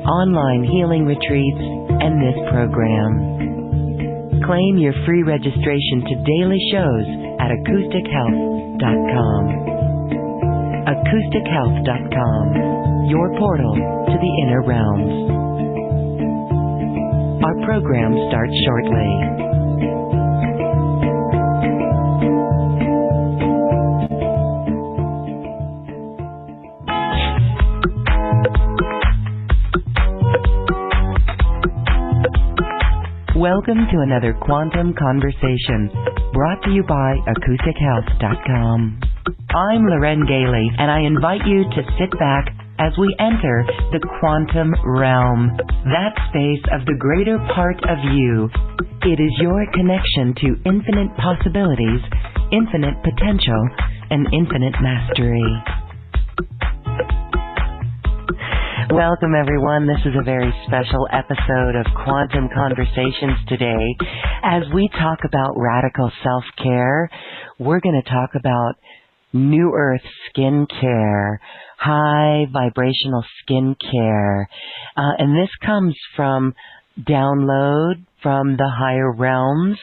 online healing retreats, and this program. Claim your free registration to daily shows at acoustichealth.com. acoustichealth.com, your portal to the inner realms. Our program starts shortly. Welcome to another Quantum Conversation, brought to you by acoustichealth.com. I'm Loren Gailey, and I invite you to sit back as we enter the quantum realm, that space of the greater part of you. It is your connection to infinite possibilities, infinite potential, and infinite mastery. Welcome, everyone. This is a very special episode of Quantum Conversations today. As we talk about radical self-care, we're going to talk about New Earth skincare, high vibrational skincare. And this comes from download from the higher realms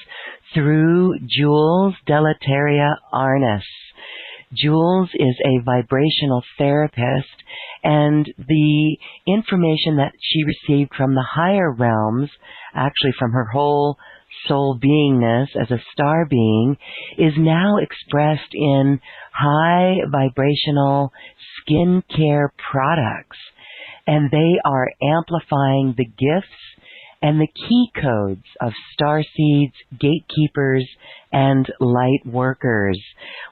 through Jules Deleteria Arnes. Jules is a vibrational therapist, and the information that she received from the higher realms, actually from her whole soul beingness as a star being, is now expressed in high vibrational skincare products. And they are amplifying the gifts and the key codes of starseeds, gatekeepers, and light workers.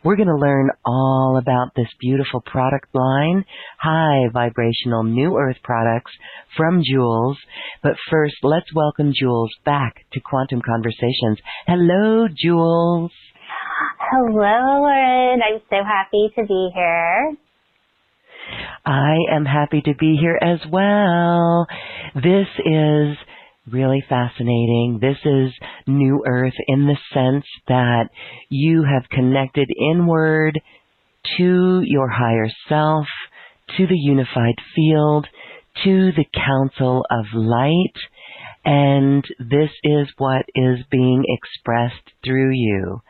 We're going to learn all about this beautiful product line, high vibrational New Earth products from Jules. But first, let's welcome Jules back to Quantum Conversations. Hello, Jules. Hello, Lauren. I'm so happy to be here. I am happy to be here as well. This is really fascinating. This is New Earth in the sense that you have connected inward to your higher self, to the unified field, to the council of light, and this is what is being expressed through you.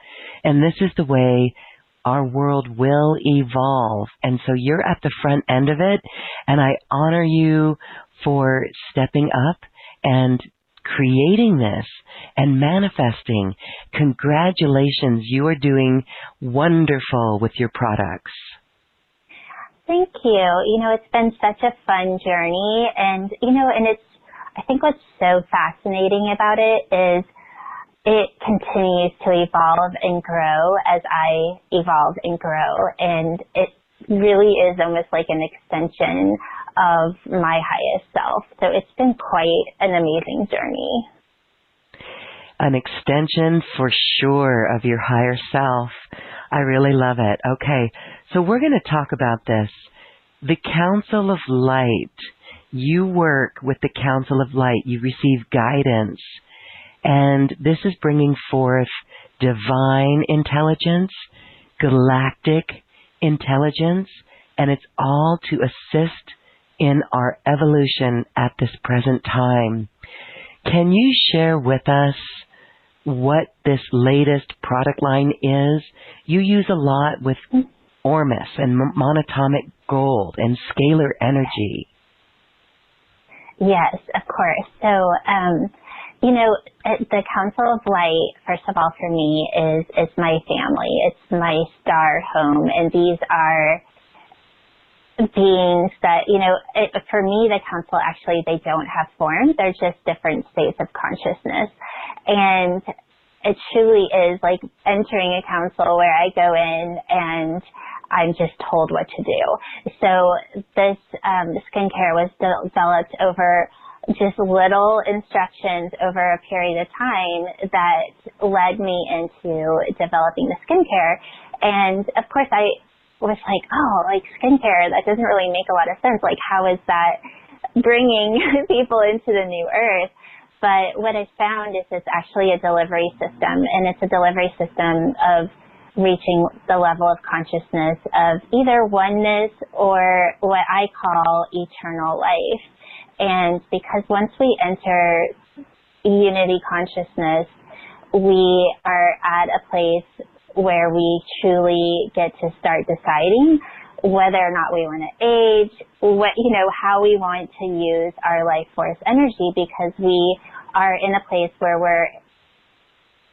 And this is the way our world will evolve. And so you're at the front end of it, and I honor you for stepping up and creating this and manifesting. Congratulations, you are doing wonderful with your products. Thank you. You know, it's been such a fun journey, and I think what's so fascinating about it is it continues to evolve and grow as I evolve and grow, and it really is almost like an extension of my highest self. So it's been quite an amazing journey. An extension for sure of your higher self. I really love it. Okay, so we're going to talk about this. The Council of Light. You work with the Council of Light. You receive guidance. And this is bringing forth divine intelligence, galactic intelligence, and it's all to assist in our evolution at this present time. Can you share with us what this latest product line is? You use a lot with Arnes and monatomic gold and scalar energy. Yes, of course. So, the Council of Light, first of all, for me, is my family. It's my star home, and these are beings that, for me, the council actually, they don't have form. They're just different states of consciousness. And it truly is like entering a council where I go in and I'm just told what to do. So this skincare was developed over just little instructions over a period of time that led me into developing the skincare. And of course I was like, skincare, that doesn't really make a lot of sense. Like, how is that bringing people into the new earth? But what I found is it's actually a delivery system, and it's a delivery system of reaching the level of consciousness of either oneness or what I call eternal life. And because once we enter unity consciousness, we are at a place where we truly get to start deciding whether or not we want to age, how we want to use our life force energy, because we are in a place where we're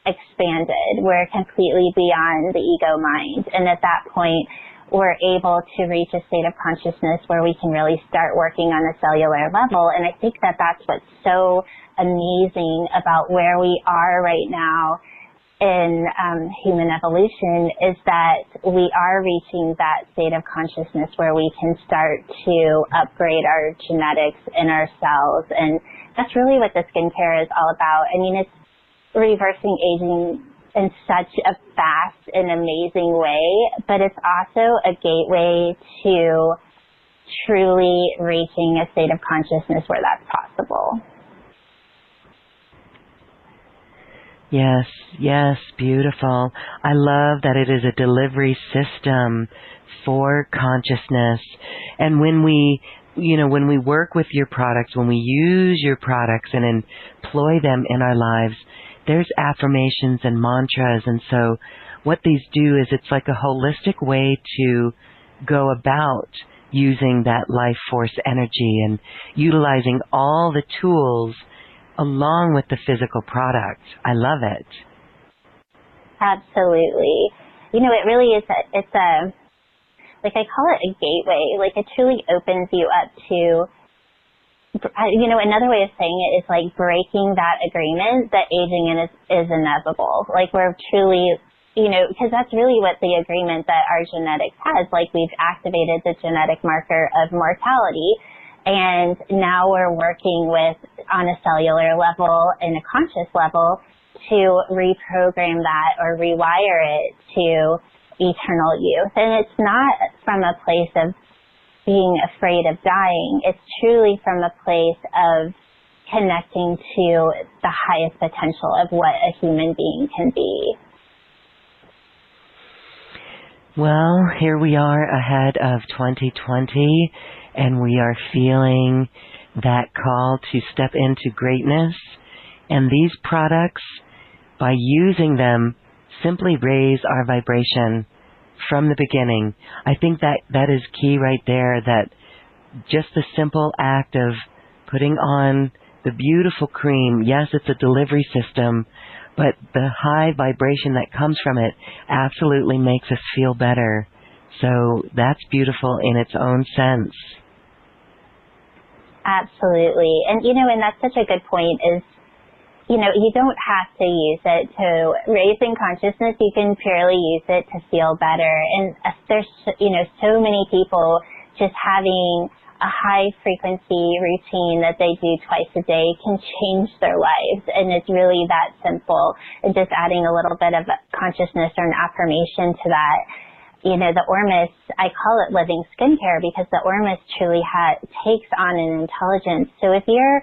expanded. We're completely beyond the ego mind. And at that point, we're able to reach a state of consciousness where we can really start working on a cellular level. And I think that that's what's so amazing about where we are right now in human evolution, is that we are reaching that state of consciousness where we can start to upgrade our genetics in our cells. And that's really what the skincare is all about. I mean, it's reversing aging in such a fast and amazing way, but it's also a gateway to truly reaching a state of consciousness where that's possible. Yes, beautiful. I love that it is a delivery system for consciousness. And when we work with your products, when we use your products and employ them in our lives, there's affirmations and mantras. And so what these do is it's like a holistic way to go about using that life force energy and utilizing all the tools along with the physical product. I love it. Absolutely. It really is it's a, like I call it a gateway. Like it truly opens you up to, another way of saying it is like breaking that agreement that aging is inevitable. Like we're truly, because that's really what the agreement that our genetics has. Like we've activated the genetic marker of mortality. And now we're working on a cellular level and a conscious level to reprogram that or rewire it to eternal youth. And it's not from a place of being afraid of dying. It's truly from a place of connecting to the highest potential of what a human being can be. Well, here we are ahead of 2020. And we are feeling that call to step into greatness. And these products, by using them, simply raise our vibration from the beginning. I think that is key right there, that just the simple act of putting on the beautiful cream, yes, it's a delivery system, but the high vibration that comes from it absolutely makes us feel better. So that's beautiful in its own sense. Absolutely. And, and that's such a good point is, you don't have to use it to raise in consciousness. You can purely use it to feel better. And there's, so many people just having a high frequency routine that they do twice a day can change their lives. And it's really that simple. And just adding a little bit of consciousness or an affirmation to that. The Ormus, I call it living skincare because the Ormus truly takes on an intelligence. So if you're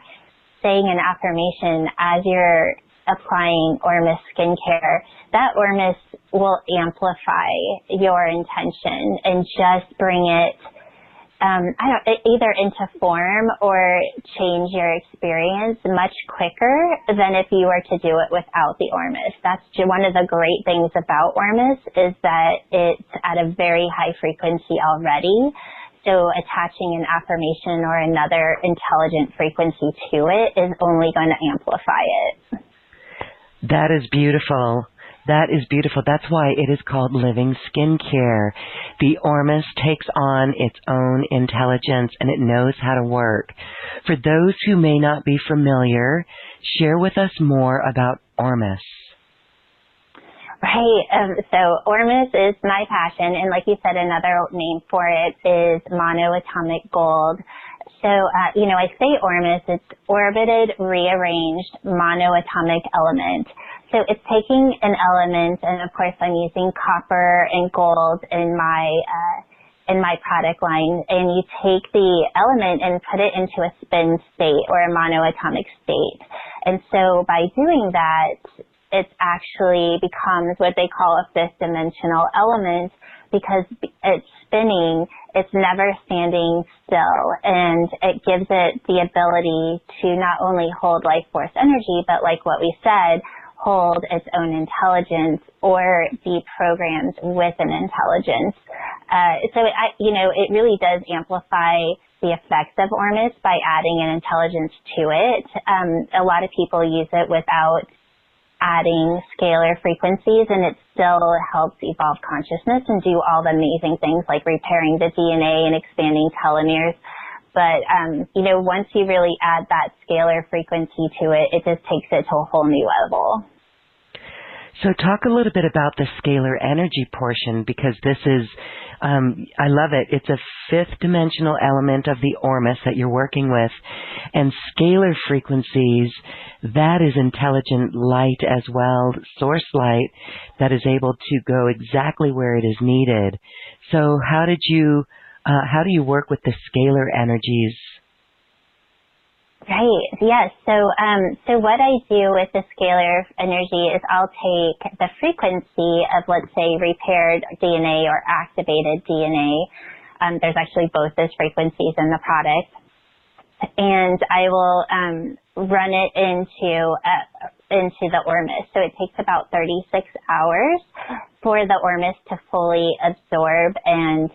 saying an affirmation as you're applying Ormus skincare, that Ormus will amplify your intention and just bring it either into form or change your experience much quicker than if you were to do it without the Ormus. That's one of the great things about Ormus is that it's at a very high frequency already. So attaching an affirmation or another intelligent frequency to it is only going to amplify it. That is beautiful. That is beautiful. That's why it is called living skincare. The Ormus takes on its own intelligence and it knows how to work. For those who may not be familiar, share with us more about Ormus. Right. So Ormus is my passion. And like you said, another name for it is monoatomic gold. So, I say Ormus, it's orbited, rearranged, monoatomic element. So it's taking an element, and of course I'm using copper and gold in my product line, and you take the element and put it into a spin state or a monoatomic state. And so by doing that, it actually becomes what they call a fifth dimensional element because it spinning, it's never standing still, and it gives it the ability to not only hold life force energy, but like what we said, hold its own intelligence or be programmed with an intelligence. It really does amplify the effects of Ormus by adding an intelligence to it. A lot of people use it without adding scalar frequencies, and it still helps evolve consciousness and do all the amazing things like repairing the DNA and expanding telomeres. But, once you really add that scalar frequency to it, it just takes it to a whole new level. So talk a little bit about the scalar energy portion, because this is, I love it. It's a fifth dimensional element of the Ormus that you're working with. And scalar frequencies, that is intelligent light as well, source light that is able to go exactly where it is needed. So how do you work with the scalar energies? Right. Yes. So what I do with the scalar energy is I'll take the frequency of, let's say, repaired DNA or activated DNA. There's actually both those frequencies in the product, and I will run it into the Ormus. So it takes about 36 hours for the Ormus to fully absorb and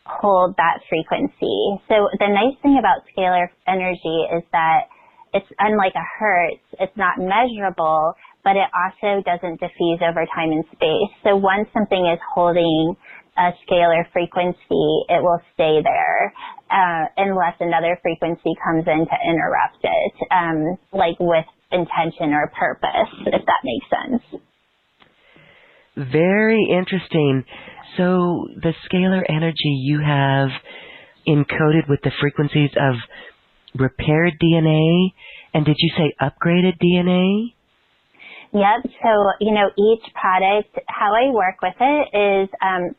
hold that frequency. So the nice thing about scalar energy is that it's unlike a hertz. It's not measurable, but it also doesn't diffuse over time and space. So once something is holding a scalar frequency, it will stay there unless another frequency comes in to interrupt it, like with intention or purpose, if that makes sense. Very interesting. So the scalar energy you have encoded with the frequencies of repaired DNA, and did you say upgraded DNA? Yep. So, each product, how I work with it is,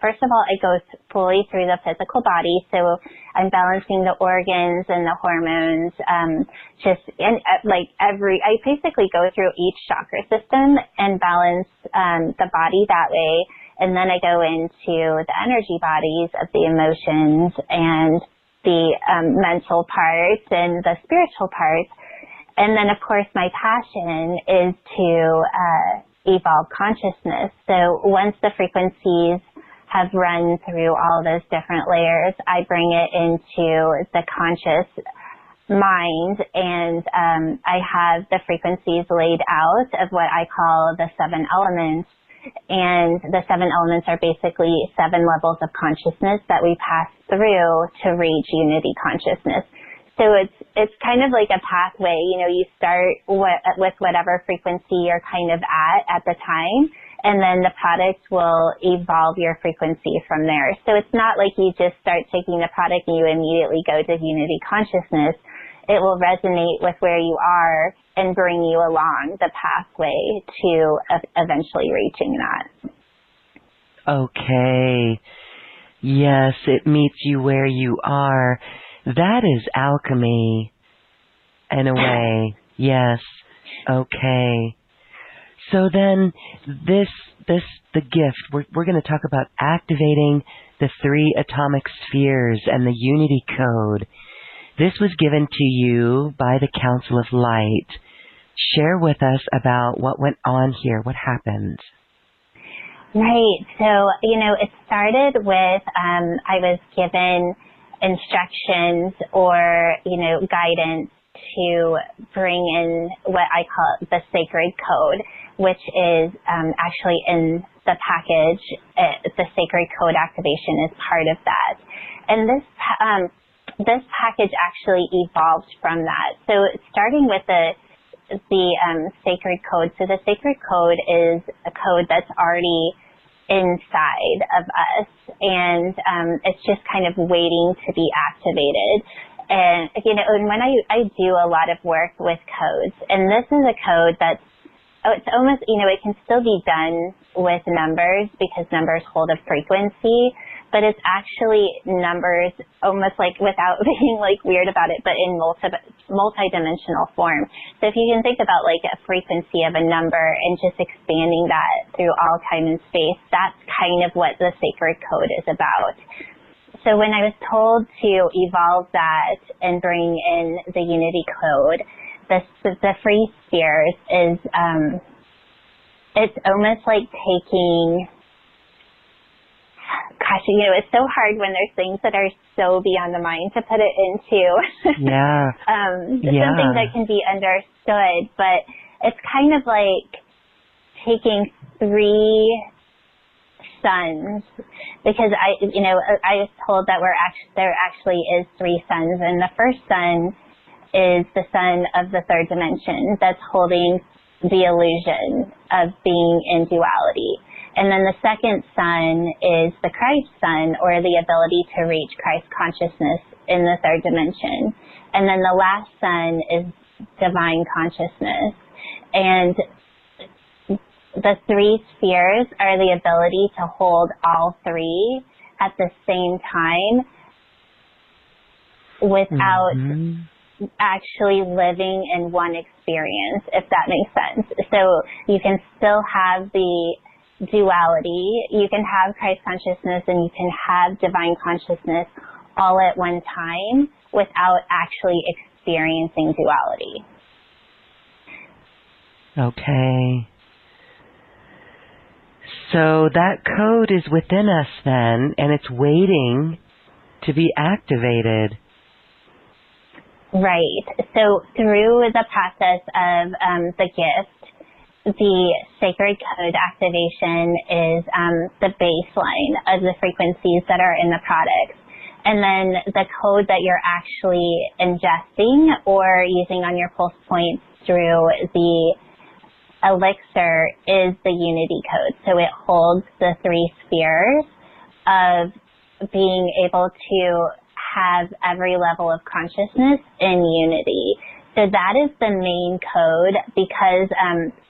first of all, I go fully through the physical body. So I'm balancing the organs and the hormones, I basically go through each chakra system and balance the body that way. And then I go into the energy bodies of the emotions and the mental parts and the spiritual parts. And then, of course, my passion is to evolve consciousness. So once the frequencies have run through all those different layers, I bring it into the conscious mind, and I have the frequencies laid out of what I call the 7 elements. And the 7 elements are basically 7 levels of consciousness that we pass through to reach unity consciousness. So it's kind of like a pathway. You start with whatever frequency you're kind of at the time, and then the product will evolve your frequency from there. So it's not like you just start taking the product and you immediately go to unity consciousness. It will resonate with where you are and bring you along the pathway to eventually reaching that. Okay. Yes, it meets you where you are. That is alchemy, in a way. Yes. Okay. So then, the gift, we're going to talk about activating the 3 atomic spheres and the Unity Code. This was given to you by the Council of Light. Share with us about what went on here. What happened? Right. So, it started with, I was given instructions or, guidance to bring in what I call the sacred code, which is actually in the package. The sacred code activation is part of that. And this package actually evolved from that. So starting with the sacred code. So the sacred code is a code that's already inside of us, and it's just kind of waiting to be activated. And when I do a lot of work with codes, and this is a code that's it's almost it can still be done with numbers because numbers hold a frequency, but it's actually numbers almost like without being like weird about it, but in multi-dimensional form. So if you can think about like a frequency of a number and just expanding that through all time and space, that's kind of what the sacred code is about. so when I was told to evolve that and bring in the Unity Code, the free spheres is, it's almost like taking, gosh, you know, it's so hard when there's things that are so beyond the mind to put it into something that can be understood, but it's kind of like taking 3 suns, because I was told that there actually is 3 suns, and the first sun is the sun of the 3rd dimension that's holding the illusion of being in duality. And then the second sun is the Christ sun, or the ability to reach Christ consciousness in the 3rd dimension. And then the last sun is divine consciousness. And the 3 spheres are the ability to hold all 3 at the same time without actually living in one experience, if that makes sense. So you can still have the duality, you can have Christ consciousness, and you can have divine consciousness all at one time without actually experiencing duality. Okay. So that code is within us then, and it's waiting to be activated. Right. So through the process of the gift, the sacred code activation is the baseline of the frequencies that are in the products. And then the code that you're actually ingesting or using on your pulse points through the elixir is the Unity Code. So it holds the 3 spheres of being able to have every level of consciousness in unity. So that is the main code, because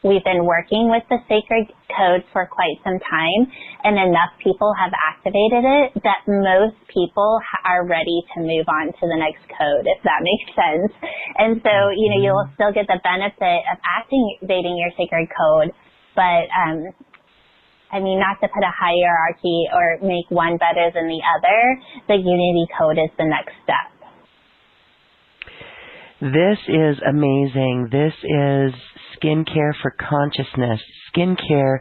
we've been working with the sacred code for quite some time, and enough people have activated it that most people are ready to move on to the next code, if that makes sense. And so, you know, you'll still get the benefit of activating your sacred code, but I mean, not to put a hierarchy or make one better than the other, the Unity Code is the next step. This is amazing. This is skincare for consciousness, skincare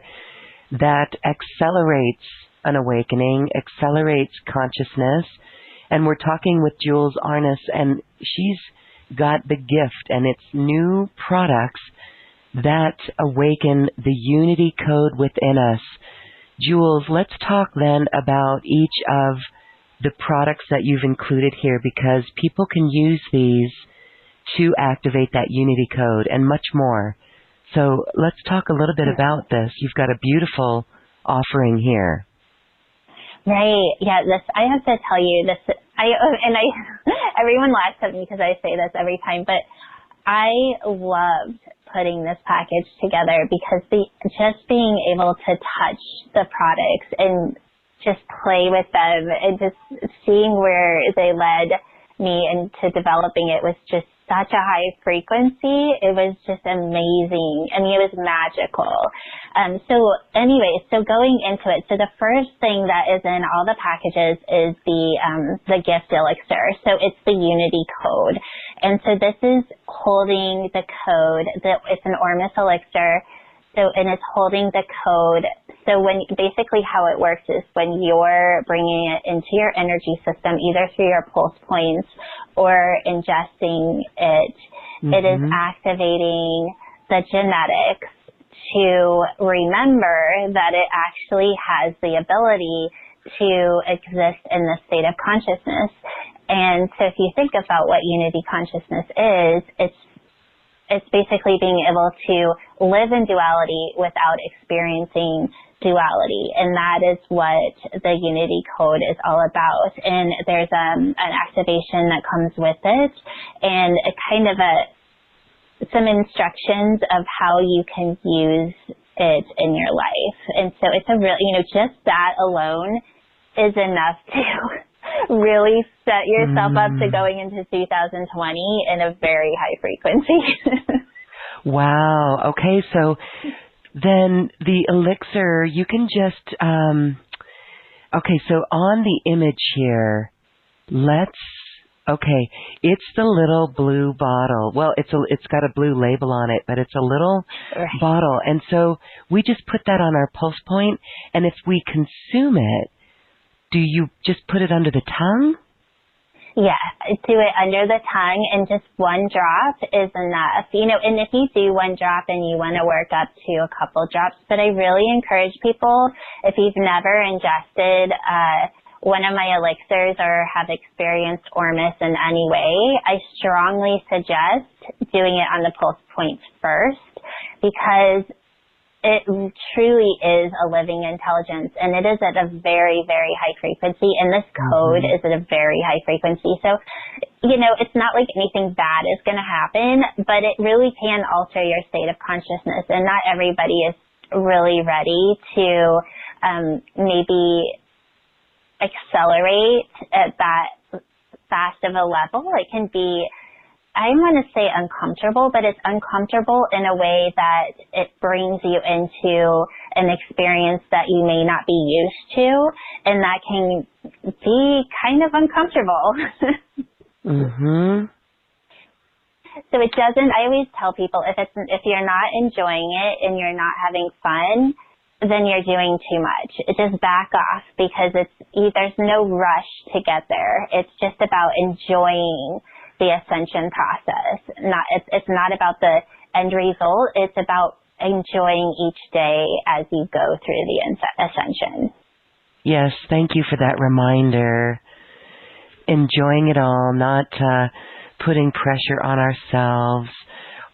that accelerates an awakening, accelerates consciousness. And we're talking with Jules Arnes, and she's got the gift, and it's new products that awaken the Unity Code within us. Jules, let's talk then about each of the products that you've included here, because people can use these to activate that Unity Code and much more. So let's talk a little bit about this. You've got a beautiful offering here. Right. Yeah. I have to tell you this. Everyone laughs at me because I say this every time, but I loved putting this package together because just being able to touch the products and just play with them and just seeing where they led me into developing it was just such a high frequency. It was just amazing. I mean, it was magical. So going into it, so the first thing that is in all the packages is the Gift Elixir. So it's the Unity Code. And so this is holding the code. It's an Arnes elixir. And it's holding the code. So basically how it works is when you're bringing it into your energy system, either through your pulse points or ingesting it, it is activating the genetics to remember that it actually has the ability to exist in this state of consciousness. And so if you think about what unity consciousness is, it's basically being able to live in duality without experiencing duality. And that is what the Unity Code is all about. And there's an activation that comes with it and some instructions of how you can use it in your life. And so it's just that alone is enough to really set yourself up to going into 2020 in a very high frequency. Wow. Okay. So then the elixir, you can just, Okay, so on the image here, okay, it's the little blue bottle. Well, it's got a blue label on it, but it's a little bottle. And so we just put that on our pulse point, and if we consume it, do you just put it under the tongue? Yeah, do it under the tongue, and just one drop is enough. And if you do one drop and you want to work up to a couple drops, but I really encourage people, if you've never ingested one of my elixirs or have experienced Ormus in any way, I strongly suggest doing it on the pulse point first, because it truly is a living intelligence, and it is at a very, very high frequency, and this code is at a very high frequency. So, it's not like anything bad is going to happen, but it really can alter your state of consciousness, and not everybody is really ready to maybe accelerate at that fast of a level. It can be, I want to say uncomfortable, but it's uncomfortable in a way that it brings you into an experience that you may not be used to, and that can be kind of uncomfortable. So it doesn't, I always tell people, if you're not enjoying it and you're not having fun, then you're doing too much. Just back off, because there's no rush to get there. It's just about enjoying the ascension process. It's not about the end result. It's about enjoying each day as you go through the ascension. Yes, thank you for that reminder. Enjoying it all, not putting pressure on ourselves,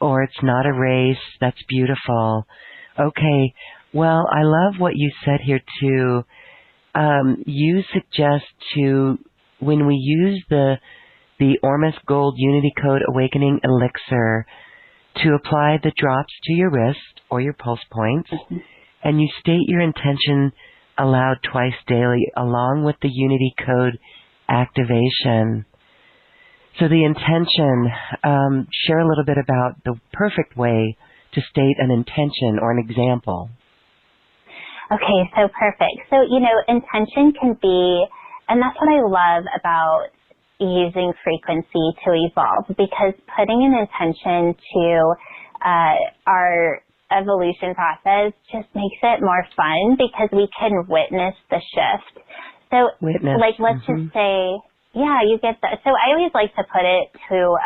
or it's not a race. That's beautiful. Okay, well, I love what you said here too. You suggest when we use the Ormus Gold Unity Code Awakening Elixir, to apply the drops to your wrist or your pulse points, and you state your intention aloud twice daily along with the Unity Code activation. So the intention, share a little bit about the perfect way to state an intention or an example. Okay, so perfect. So, intention can be, and that's what I love about using frequency to evolve, because putting an intention to our evolution process just makes it more fun, because we can witness the shift. So let's just say, you get that. So I always like to put it to,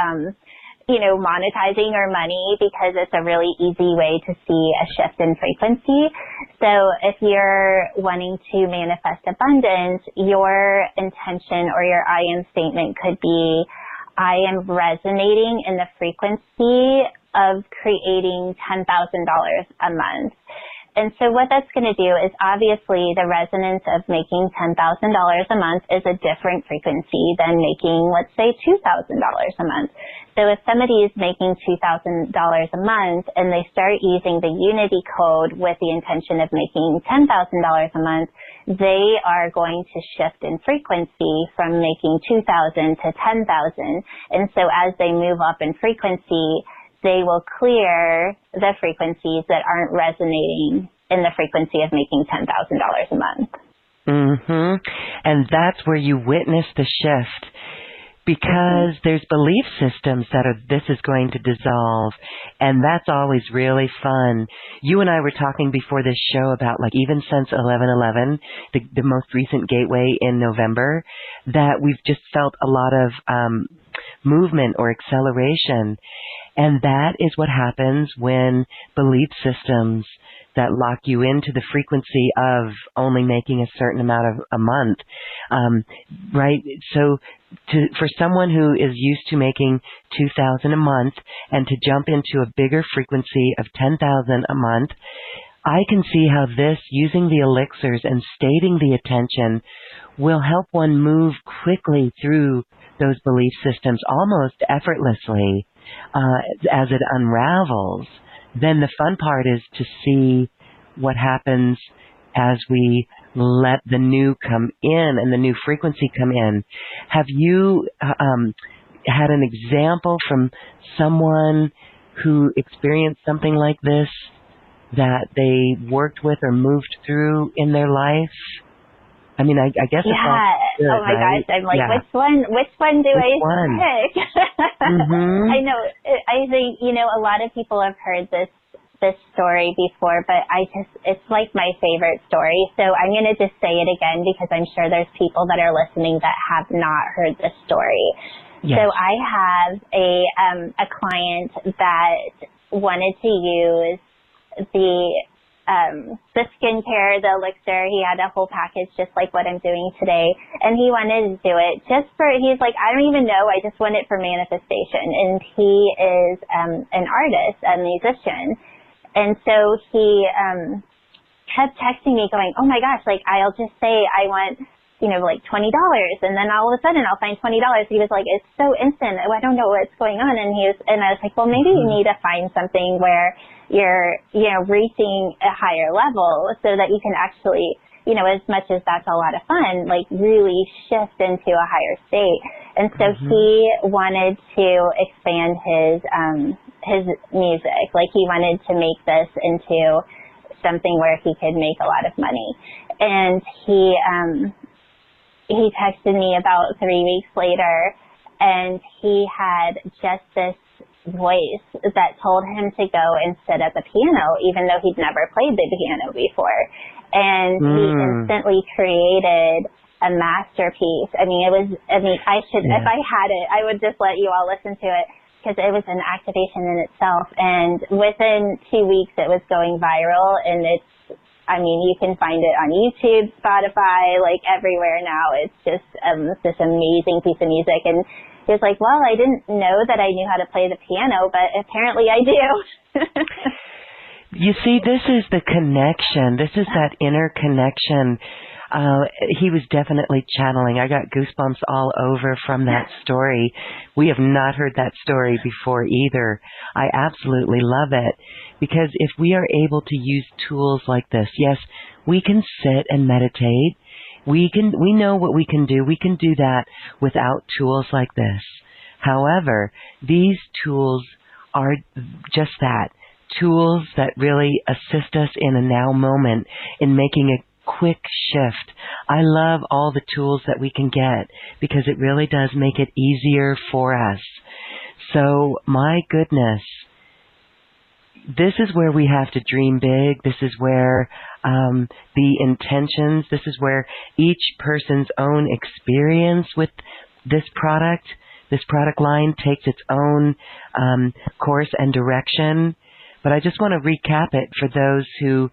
monetizing our money, because it's a really easy way to see a shift in frequency. So if you're wanting to manifest abundance, your intention or your I am statement could be, I am resonating in the frequency of creating $10,000 a month. And so what that's going to do is, obviously the resonance of making $10,000 a month is a different frequency than making, let's say, $2,000 a month. So if somebody is making $2,000 a month and they start using the Unity Code with the intention of making $10,000 a month, they are going to shift in frequency from making $2,000 to $10,000. And so as they move up in frequency, they will clear the frequencies that aren't resonating in the frequency of making $10,000 a month. And that's where you witness the shift, because there's belief systems that this is going to dissolve, and that's always really fun. You and I were talking before this show about, even since 11/11, the most recent gateway in November, that we've just felt a lot of movement or acceleration. And that is what happens when belief systems that lock you into the frequency of only making a certain amount a month, right? So for someone who is used to making $2,000 a month and to jump into a bigger frequency of $10,000 a month, I can see how this, using the elixirs and stating the attention, will help one move quickly through those belief systems almost effortlessly as it unravels. Then the fun part is to see what happens as we let the new come in and the new frequency come in. Have you had an example from someone who experienced something like this that they worked with or moved through in their life? I mean, I guess it's all good, oh my right? gosh, I'm like, Yeah. which one do I one? pick? Mm-hmm. I know, I think, a lot of people have heard this story before, but it's like my favorite story. So I'm going to just say it again because I'm sure there's people that are listening that have not heard this story. Yes. So I have a client that wanted to use the skincare, the elixir. He had a whole package just like what I'm doing today, and he wanted to do it he's like, I don't even know, I just want it for manifestation. And he is an artist, a musician. And so he kept texting me going, oh my gosh, like I'll just say I want, like $20, and then all of a sudden I'll find $20. He was like, it's so instant, I don't know what's going on. And I was like, well, maybe you need to find something where you're, reaching a higher level so that you can actually, as much as that's a lot of fun, like really shift into a higher state. And so he wanted to expand his music. Like he wanted to make this into something where he could make a lot of money. And he texted me about 3 weeks later, and he had just this voice that told him to go and sit at the piano, even though he'd never played the piano before. And he instantly created a masterpiece. I should, if I had it, I would just let you all listen to it, because it was an activation in itself. And within 2 weeks, it was going viral, and you can find it on YouTube, Spotify, like everywhere now. It's just this amazing piece of music. And he was like, well, I didn't know that I knew how to play the piano, but apparently I do. You see, this is the connection. This is that inner connection. He was definitely channeling. I got goosebumps all over from that story. We have not heard that story before either. I absolutely love it, because if we are able to use tools like this, yes, we can sit and meditate. We know what we can do. We can do that without tools like this. However, these tools are just that, tools that really assist us in a now moment in making a quick shift. I love all the tools that we can get, because it really does make it easier for us. So, my goodness, this is where we have to dream big. This is where the intentions, this is where each person's own experience with this product line takes its own course and direction. But I just want to recap it for those who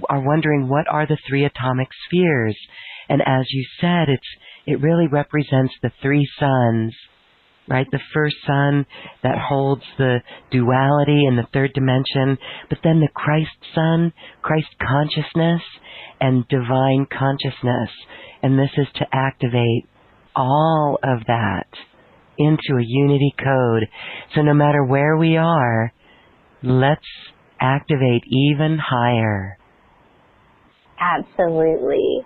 are wondering, what are the 3 atomic spheres? And as you said, it really represents the 3 suns, right? The first sun that holds the duality in the 3rd dimension, but then the Christ sun, Christ consciousness, and divine consciousness. And this is to activate all of that into a unity code. So no matter where we are, let's activate even higher. Absolutely.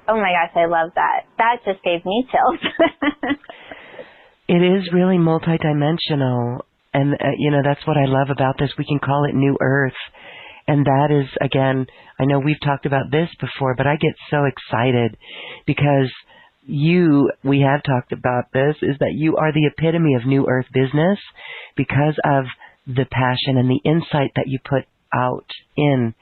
Oh my gosh, I love that. That just gave me chills. It is really multidimensional, and that's what I love about this. We can call it New Earth, and that is, again, I know we've talked about this before, but I get so excited because we have talked about this, is that you are the epitome of New Earth business because of the passion and the insight that you put out in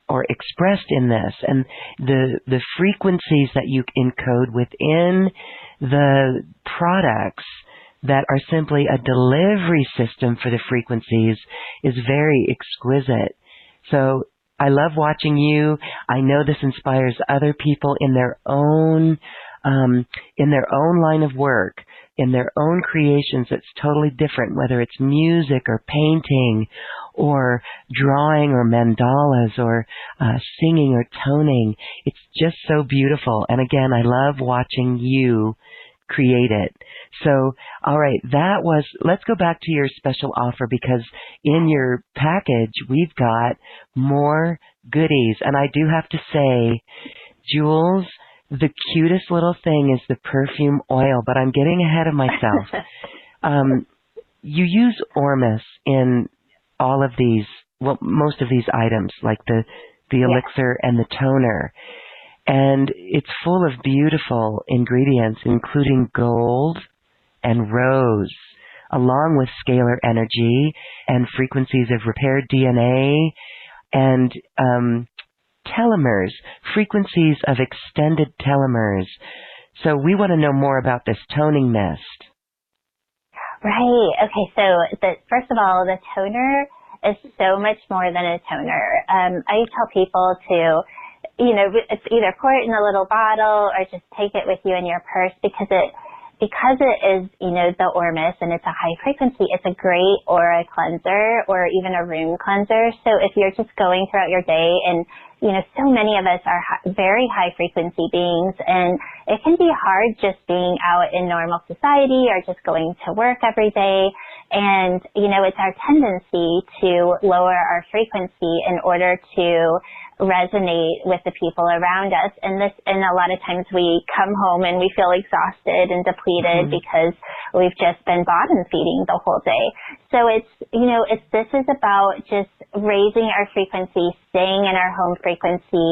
or expressed in this, and the frequencies that you encode within the products that are simply a delivery system for the frequencies is very exquisite. So I love watching you. I know this inspires other people in their own line of work, in their own creations. It's totally different, whether it's music or painting or drawing or mandalas or singing or toning. It's just so beautiful. And again, I love watching you create it. So, all right, let's go back to your special offer, because in your package, we've got more goodies. And I do have to say, Jules, the cutest little thing is the perfume oil, but I'm getting ahead of myself. You use Arnes in all of these, well, most of these items, like the elixir and the toner. And it's full of beautiful ingredients, including gold and rose, along with scalar energy and frequencies of repaired DNA and telomeres, frequencies of extended telomeres. So we want to know more about this toning mist. Right. Okay. So first of all, the toner is so much more than a toner. I tell people to, it's either pour it in a little bottle or just take it with you in your purse because it is, the Ormus and it's a high frequency, it's a great aura cleanser or even a room cleanser. So if you're just going throughout your day and, so many of us are very high frequency beings, and it can be hard just being out in normal society or just going to work every day. And, it's our tendency to lower our frequency in order to resonate with the people around us. And a lot of times we come home and we feel exhausted and depleted because we've just been bottom feeding the whole day. So this is about just raising our frequency, staying in our home frequency,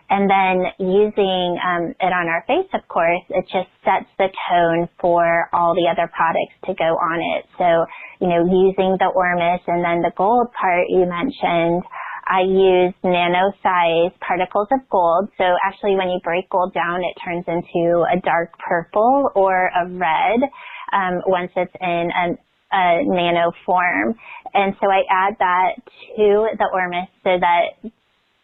and then using it on our face, of course. It just sets the tone for all the other products to go on it. So, using the Ormus and then the gold part you mentioned, I use nano-sized particles of gold. So actually when you break gold down, it turns into a dark purple or a red once it's in a nano form. And so I add that to the Ormus so that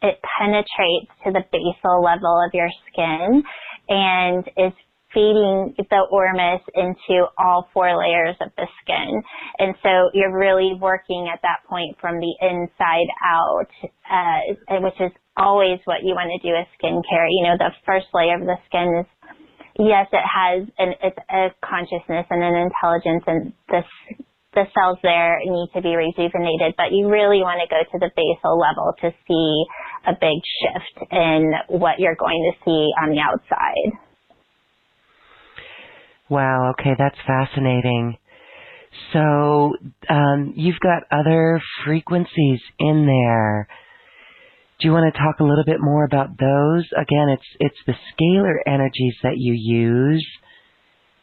it penetrates to the basal level of your skin and is feeding the Ormus into all 4 layers of the skin. And so you're really working at that point from the inside out, which is always what you want to do with skincare. The first layer of the skin is, yes, it's a consciousness and an intelligence, and the cells there need to be rejuvenated, but you really want to go to the basal level to see a big shift in what you're going to see on the outside. Wow, okay, that's fascinating. So you've got other frequencies in there. Do you want to talk a little bit more about those? Again, it's the scalar energies that you use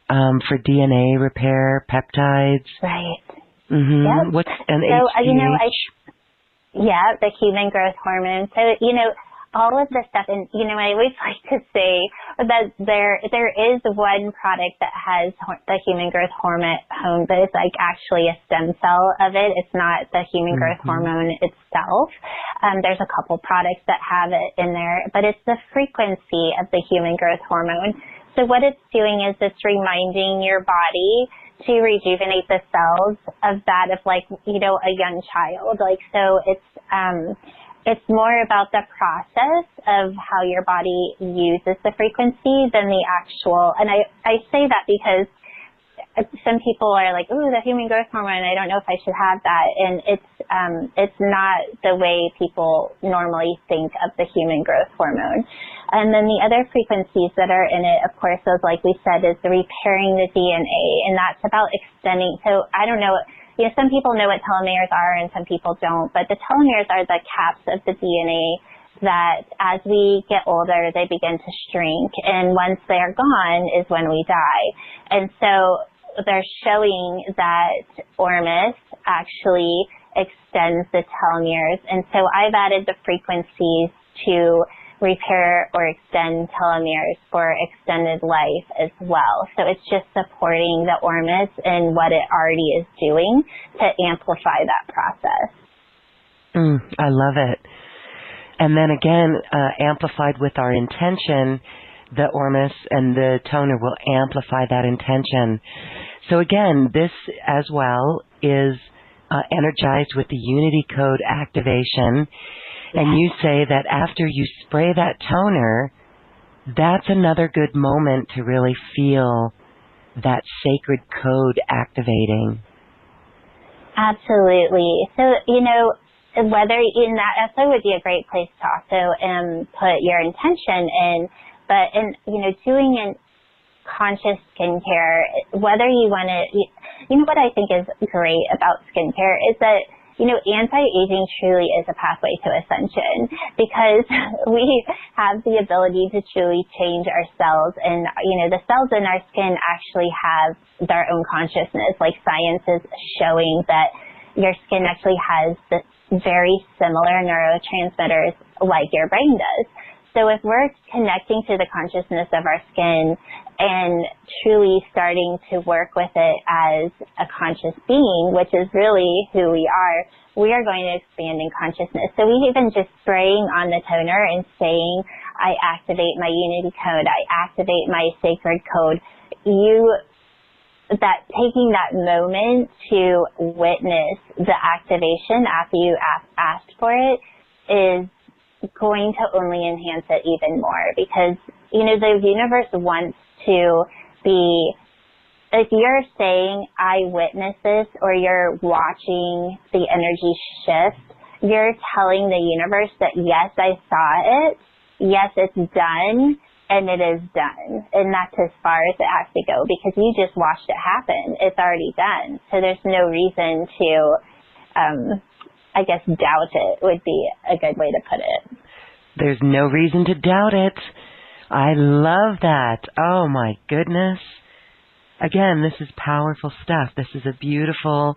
for DNA repair, peptides. Right. Mm-hmm. Yep. What's an HGH? The human growth hormone. So, all of the stuff, and, I always like to say that there is one product that has the human growth hormone, but it's like actually a stem cell of it. It's not the human growth hormone itself. There's a couple products that have it in there, but it's the frequency of the human growth hormone. So what it's doing is it's reminding your body to rejuvenate the cells of that of a young child. So it's more about the process of how your body uses the frequency than the actual, and I say that because some people are like, ooh, the human growth hormone, I don't know if I should have that. And it's not the way people normally think of the human growth hormone. And then the other frequencies that are in it, of course, those, like we said, is the repairing the DNA. And that's about extending. So I don't know, some people know what telomeres are and some people don't, but the telomeres are the caps of the DNA that as we get older, they begin to shrink. And once they're gone is when we die. And so they're showing that Ormus actually extends the telomeres. And so I've added the frequencies to repair or extend telomeres for extended life as well. So it's just supporting the Ormus and what it already is doing to amplify that process. I love it. And then again, amplified with our intention, the Ormus and the toner will amplify that intention. So again, this as well is energized with the Unity Code activation. And you say that after you spray that toner, that's another good moment to really feel that sacred code activating. Absolutely. So, whether in that also would be a great place to also put your intention in, but doing in conscious skincare, whether you want to, what I think is great about skincare is that anti-aging truly is a pathway to ascension, because we have the ability to truly change our cells. And, the cells in our skin actually have their own consciousness. Like, science is showing that your skin actually has very similar neurotransmitters like your brain does. So if we're connecting to the consciousness of our skin and truly starting to work with it as a conscious being, which is really who we are going to expand in consciousness. So even just spraying on the toner and saying, I activate my Unity Code, I activate my sacred code, taking that moment to witness the activation after you asked for it is going to only enhance it even more, because, the universe wants to be, if you're saying, I witness this, or you're watching the energy shift, you're telling the universe that, yes, I saw it, yes, it's done, and it is done. And that's as far as it has to go, because you just watched it happen. It's already done. So there's no reason to, doubt it would be a good way to put it. There's no reason to doubt it. I love that. Oh my goodness. Again, this is powerful stuff. This is a beautiful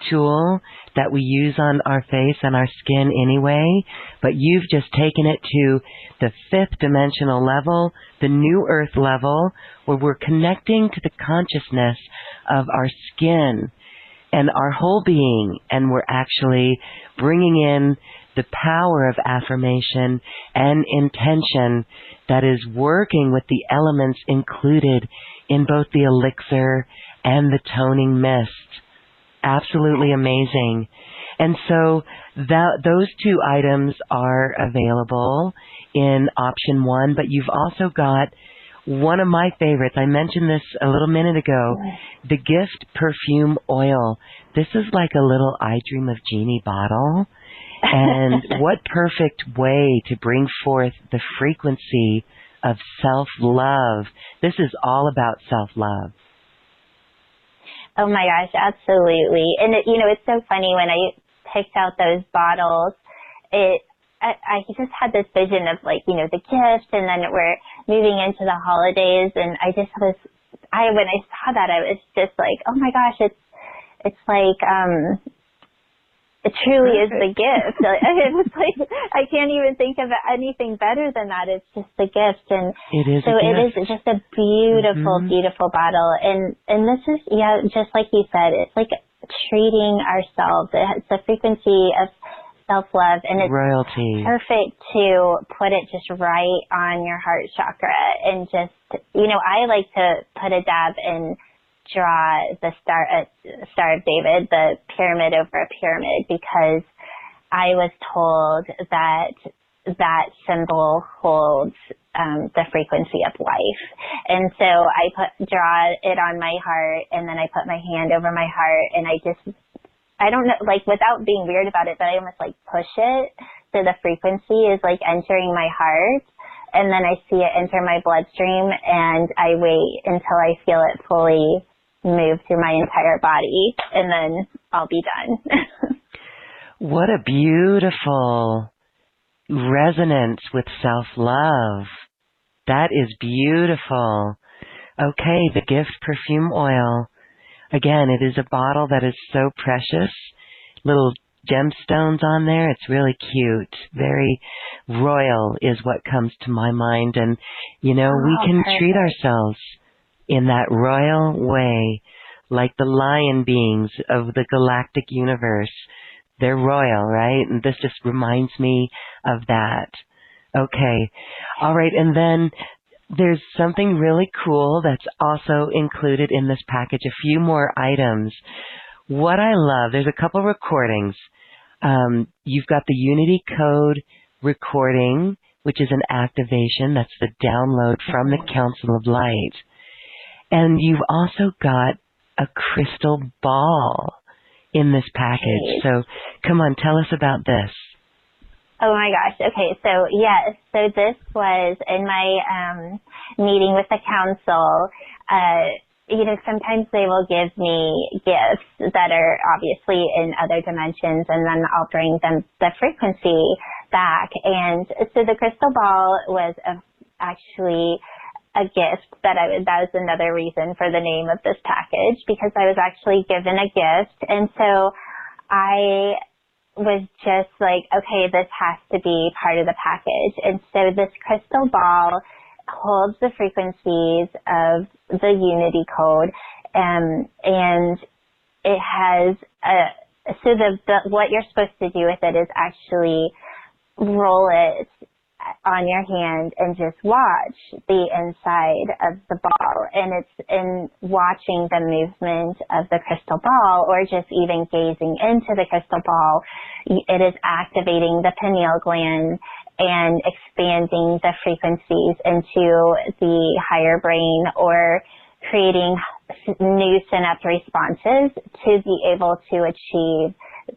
tool that we use on our face and our skin anyway, but you've just taken it to the 5th dimensional level, the new earth level, where we're connecting to the consciousness of our skin and our whole being, and we're actually bringing in the power of affirmation and intention that is working with the elements included in both the elixir and the toning mist. Absolutely amazing. And so those 2 items are available in option 1, but you've also got one of my favorites. I mentioned this a little minute ago, the Gift Perfume Oil. This is like a little I Dream of Jeannie bottle. And what perfect way to bring forth the frequency of self-love. This is all about self-love. Oh my gosh, absolutely. And it's so funny, when I picked out those bottles, I just had this vision of the gift, and then we're moving into the holidays, and when I saw that, I was just like, oh my gosh, it's like, it truly is the gift. It's like, I can't even think of anything better than that. It's just the gift. And it is so it is just a beautiful, beautiful bottle. And this is, just like you said, it's like treating ourselves. It's the frequency of self-love, and it's royalty. Perfect to put it just right on your heart chakra. And just, I like to put a dab and draw the Star of David, the pyramid over a pyramid, because I was told that symbol holds the frequency of life. And so I draw it on my heart, and then I put my hand over my heart, and I don't know, without being weird about it, but I almost push it so the frequency is entering my heart, and then I see it enter my bloodstream, and I wait until I feel it fully move through my entire body, and then I'll be done. What a beautiful resonance with self-love. That is beautiful. Okay, the Gift Perfume Oil. Again, it is a bottle that is so precious. Little gemstones on there. It's really cute. Very royal is what comes to my mind. And, we can treat ourselves in that royal way, like the lion beings of the galactic universe. They're royal, right? And this just reminds me of that. Okay. All right. And then there's something really cool that's also included in this package, a few more items. What I love, there's a couple recordings. You've got the Unity Code recording, which is an activation. That's the download from the Council of Light. And you've also got a crystal ball in this package. So come on, tell us about this. Oh my gosh. Okay. So yes. So this was in my meeting with the council. sometimes they will give me gifts that are obviously in other dimensions, and then I'll bring them the frequency back. And so the crystal ball was actually a gift that was another reason for the name of this package, because I was actually given a gift. And so I was just like, okay, this has to be part of the package. And so this crystal ball holds the frequencies of the Unity Code, and it has what you're supposed to do with it is actually roll it on your hand and just watch the inside of the ball. And it's in watching the movement of the crystal ball, or just even gazing into the crystal ball, it is activating the pineal gland and expanding the frequencies into the higher brain, or creating new synapse responses to be able to achieve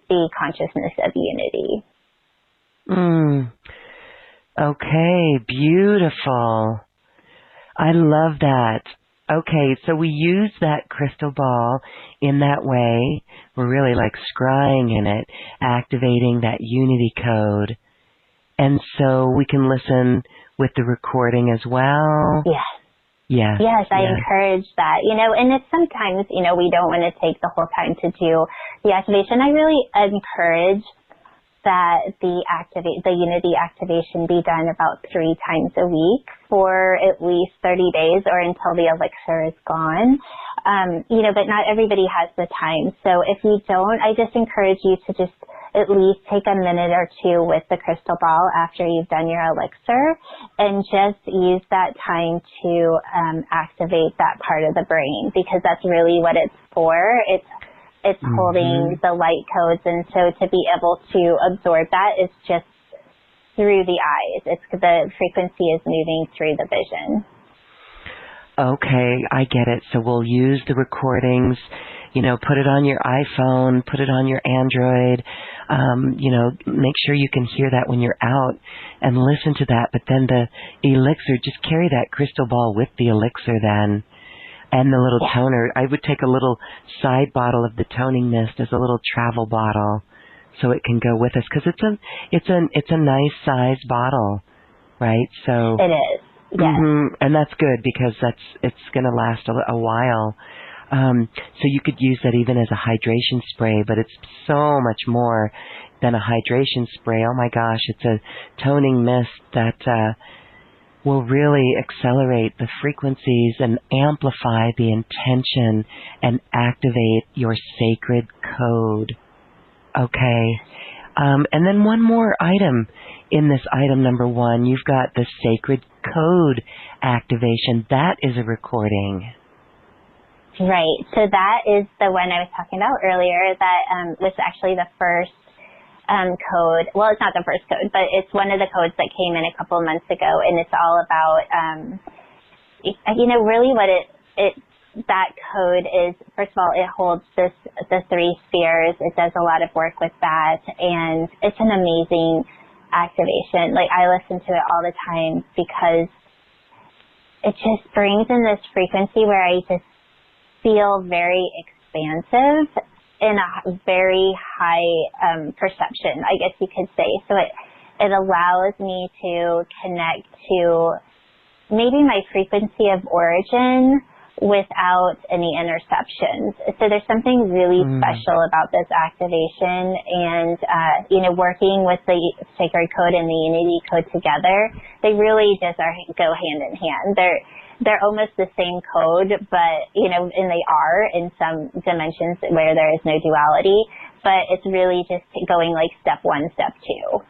the consciousness of unity. Okay, beautiful. I love that. Okay, so we use that crystal ball in that way. We're really like scrying in it, activating that Unity Code. And so we can listen with the recording as well. Yes. Yes. Yes, I encourage that. And it's sometimes, we don't want to take the whole time to do the activation. I really encourage that the Unity activation be done about 3 times a week for at least 30 days, or until the elixir is gone. But not everybody has the time. So if you don't, I just encourage you to just at least take a minute or 2 with the crystal ball after you've done your elixir, and just use that time to activate that part of the brain, because that's really what it's for. It's holding the light codes, and so to be able to absorb that is just through the eyes. The frequency is moving through the vision. Okay, I get it. So we'll use the recordings, put it on your iPhone, put it on your Android, make sure you can hear that when you're out and listen to that. But then the elixir, just carry that crystal ball with the elixir then. And the little toner, I would take a little side bottle of the toning mist as a little travel bottle, so it can go with us, because it's a nice size bottle, right? So it is. Yes. And that's good, because it's going to last a while. So you could use that even as a hydration spray, but it's so much more than a hydration spray. Oh my gosh, it's a toning mist that will really accelerate the frequencies and amplify the intention and activate your sacred code. Okay. And then one more item in this item number 1. You've got the sacred code activation. That is a recording. Right. So that is the one I was talking about earlier that was actually the first code. Well, it's not the first code, but it's one of the codes that came in a couple of months ago, and it's all about, really what that code is. First of all, it holds the 3 spheres. It does a lot of work with that, and it's an amazing activation. Like, I listen to it all the time, because it just brings in this frequency where I just feel very expansive in a very high perception, I guess you could say. So it allows me to connect to maybe my frequency of origin without any interceptions. So there's something really special about this activation, and working with the Sacred Code and the Unity Code together, they really just go hand in hand. They're almost the same code, but, and they are in some dimensions where there is no duality, but it's really just going like step 1, step 2.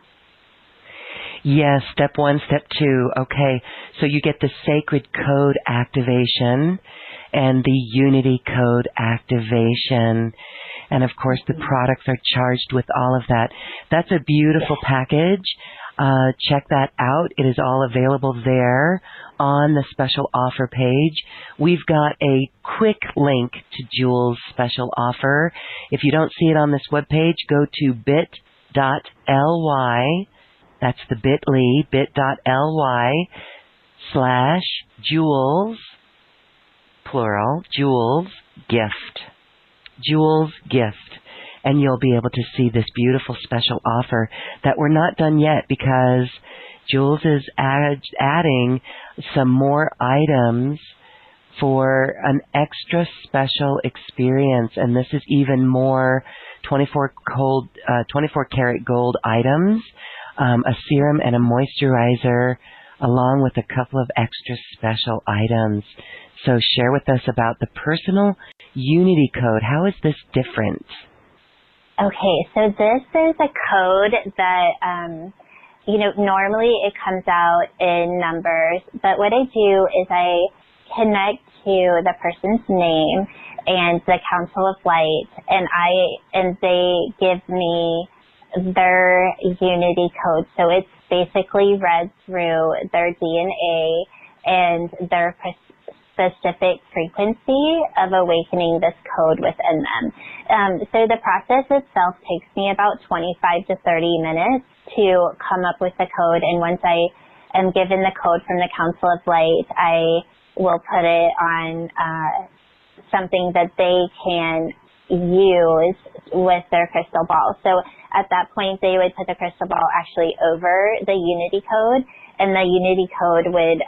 Yes, step 1, step 2. Okay, so you get the sacred code activation and the Unity Code activation. And of course, the products are charged with all of that. That's a beautiful package. Check that out. It is all available there on the special offer page. We've got a quick link to Jules' special offer. If you don't see it on this webpage, go to bit.ly. That's the bit.ly /Jules. plural, Jules Gift. Jules Gift. And you'll be able to see this beautiful special offer that we're not done yet because Jules is adding some more items for an extra special experience. And this is even more 24 karat gold items, a serum and a moisturizer, along with a couple of extra special items. So share with us about the personal Unity Code. How is this different? Okay, so this is a code that, normally it comes out in numbers, but what I do is I connect to the person's name and the Council of Light, and they give me their Unity Code. So it's basically read through their DNA and their specific frequency of awakening this code within them. So the process itself takes me about 25 to 30 minutes to come up with the code, and once I am given the code from the Council of Light, I will put it on something that they can use with their crystal ball. So at that point, they would put the crystal ball actually over the Unity Code, and the Unity Code would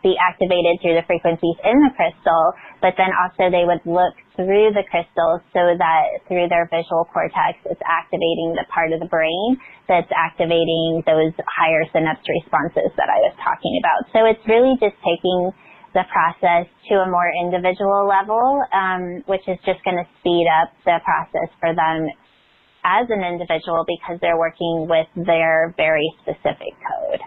be activated through the frequencies in the crystal, but then also they would look through the crystal so that through their visual cortex, it's activating the part of the brain that's activating those higher synapse responses that I was talking about. So it's really just taking the process to a more individual level, which is just going to speed up the process for them as an individual because they're working with their very specific code.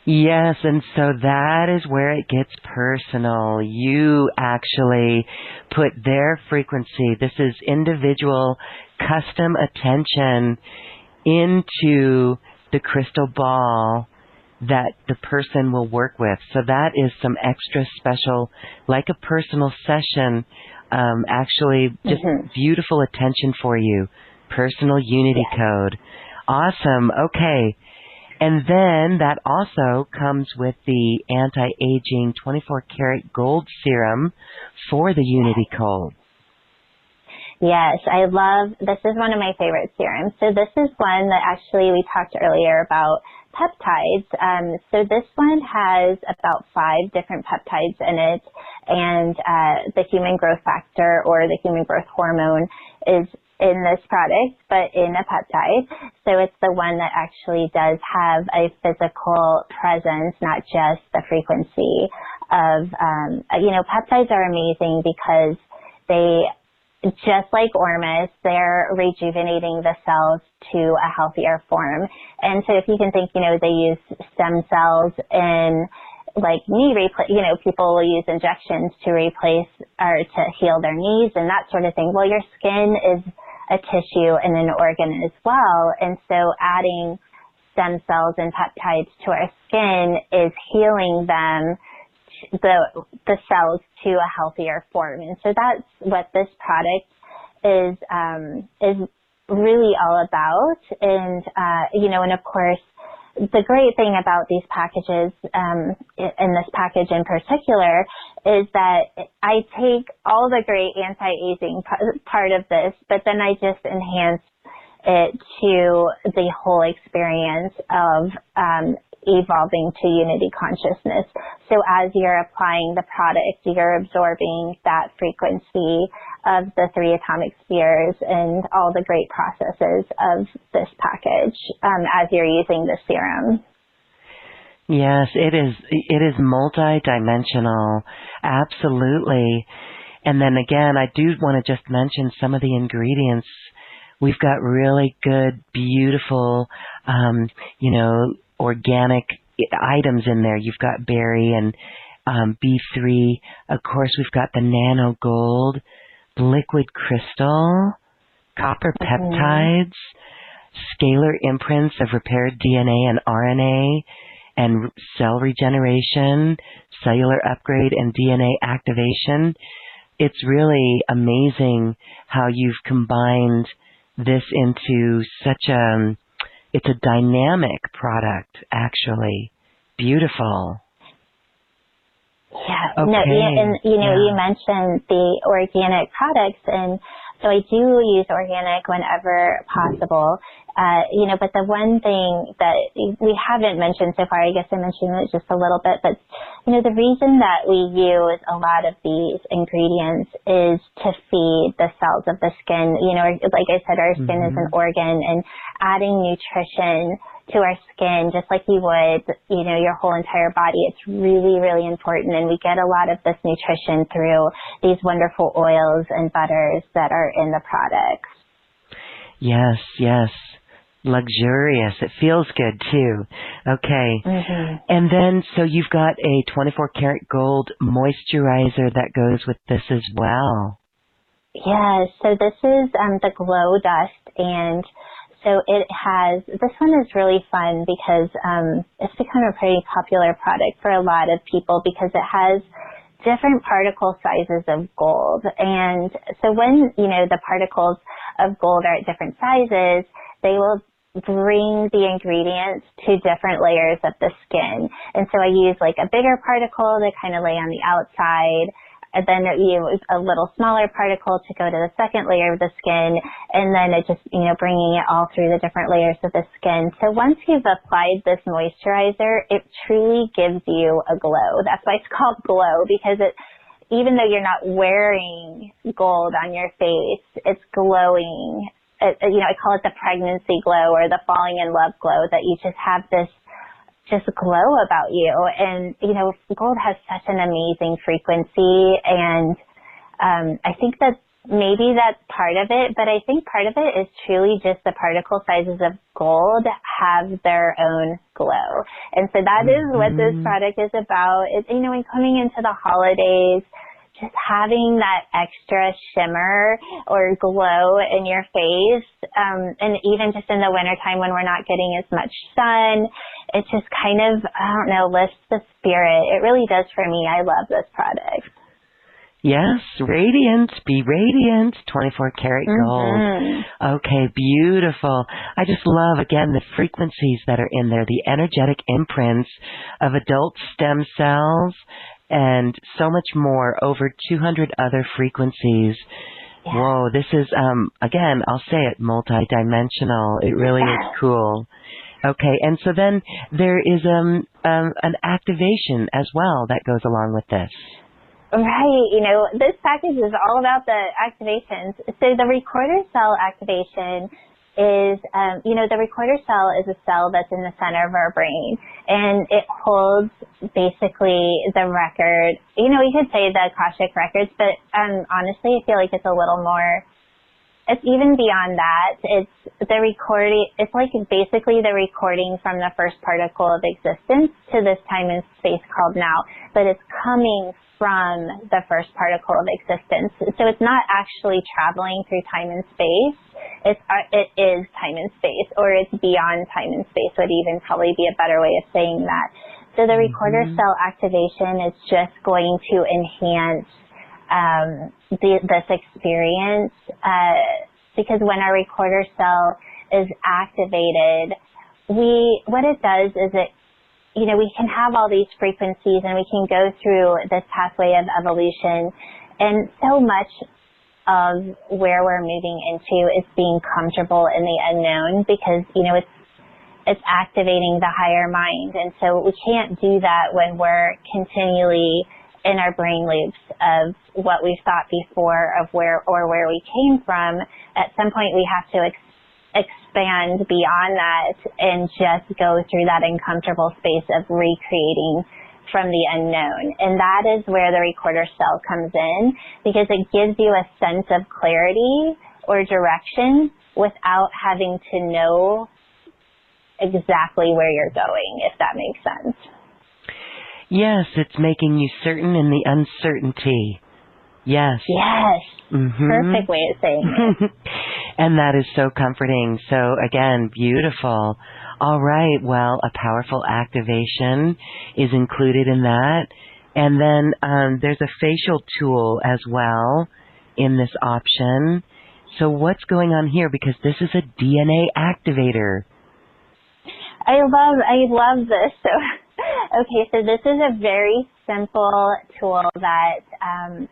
Yes, and so that is where it gets personal. You actually put their frequency, this is individual custom attention, into the crystal ball that the person will work with. So that is some extra special, like a personal session, actually just beautiful attention for you. Personal Unity Code. Awesome. Okay. And then that also comes with the anti-aging 24 karat gold serum for the Unity Code. Yes, this is one of my favorite serums. So this is one that actually we talked earlier about peptides. So this one has about 5 different peptides in it, and the human growth factor or the human growth hormone is in this product, but in a peptide. So it's the one that actually does have a physical presence, not just the frequency of, peptides are amazing because they, just like Arnes, they're rejuvenating the cells to a healthier form. And so if you can think, they use stem cells in like people will use injections to replace or to heal their knees and that sort of thing. Well, your skin is a tissue and an organ as well. And so adding stem cells and peptides to our skin is healing them, the cells, to a healthier form. And so that's what this product is really all about. And, and of course, the great thing about these packages, in this package in particular, is that I take all the great anti-aging part of this, but then I just enhance it to the whole experience of evolving to Unity consciousness. So as you're applying the product, you're absorbing that frequency of the 3 atomic spheres and all the great processes of this package as you're using the serum. Yes, it is multi-dimensional, absolutely. And then again, I do want to just mention some of the ingredients. We've got really good, beautiful, organic items in there. You've got berry and B3. Of course, we've got the nano gold, liquid crystal, copper peptides, scalar imprints of repaired DNA and RNA, and cell regeneration, cellular upgrade, and DNA activation. It's really amazing how you've combined this into such it's a dynamic product, actually. Beautiful. Yeah, Okay. no, and you mentioned the organic products, and so I do use organic whenever possible. But the one thing that we haven't mentioned so far, I guess I mentioned it just a little bit, but the reason that we use a lot of these ingredients is to feed the cells of the skin. Like I said, our skin is an organ, and adding nutrition to our skin, just like you would, your whole entire body. It's really, really important. And we get a lot of this nutrition through these wonderful oils and butters that are in the products. Yes, yes. Luxurious. It feels good too. Okay. And then, so you've got a 24 karat gold moisturizer that goes with this as well. Yes. So this is the Glow Dust, and so this one is really fun because it's become a pretty popular product for a lot of people because it has different particle sizes of gold. And so when, the particles of gold are at different sizes, they will bring the ingredients to different layers of the skin. And so I use like a bigger particle to kind of lay on the outside, and then a little smaller particle to go to the second layer of the skin, and then it just, bringing it all through the different layers of the skin. So once you've applied this moisturizer, it truly gives you a glow. That's why it's called Glow, because even though you're not wearing gold on your face, it's glowing. I call it the pregnancy glow or the falling in love glow, that you just have this just glow about you. And, gold has such an amazing frequency, and I think that maybe that's part of it, but I think part of it is truly just the particle sizes of gold have their own glow. And so that is what this product is about. It's, when coming into the holidays, just having that extra shimmer or glow in your face, and even just in the wintertime when we're not getting as much sun, it just kind of, lifts the spirit. It really does for me. I love this product. Yes, radiant, be radiant, 24 karat gold. Okay, beautiful. I just love, again, the frequencies that are in there, the energetic imprints of adult stem cells, and so much more, over 200 other frequencies. Yeah. Whoa, this is, again, I'll say it, multidimensional. It really is cool. Okay, and so then there is an activation as well that goes along with this. Right, this package is all about the activations. So the recorder cell activation is, the recorder cell is a cell that's in the center of our brain, and it holds basically the record. We could say the Akashic records, but honestly, I feel like it's a little more. It's even beyond that. It's the recording. It's like basically the recording from the first particle of existence to this time and space called now, but it's coming from the first particle of existence. So it's not actually traveling through time and space. It is time and space, or it's beyond time and space would even probably be a better way of saying that. So the recorder cell activation is just going to enhance this experience, because when our recorder cell is activated, what it does is we can have all these frequencies and we can go through this pathway of evolution, and so much of where we're moving into is being comfortable in the unknown, because it's activating the higher mind, and so we can't do that when we're continually in our brain loops of what we've thought before of where we came from. At some point we have to expand beyond that and just go through that uncomfortable space of recreating from the unknown. And that is where the recorder cell comes in, because it gives you a sense of clarity or direction without having to know exactly where you're going, if that makes sense. Yes, it's making you certain in the uncertainty. Yes. Yes. Perfect way of saying it. And that is so comforting. So again, beautiful. All right. Well, a powerful activation is included in that. And then there's a facial tool as well in this option. So what's going on here? Because this is a DNA activator. I love this. So, okay, so this is a very simple tool that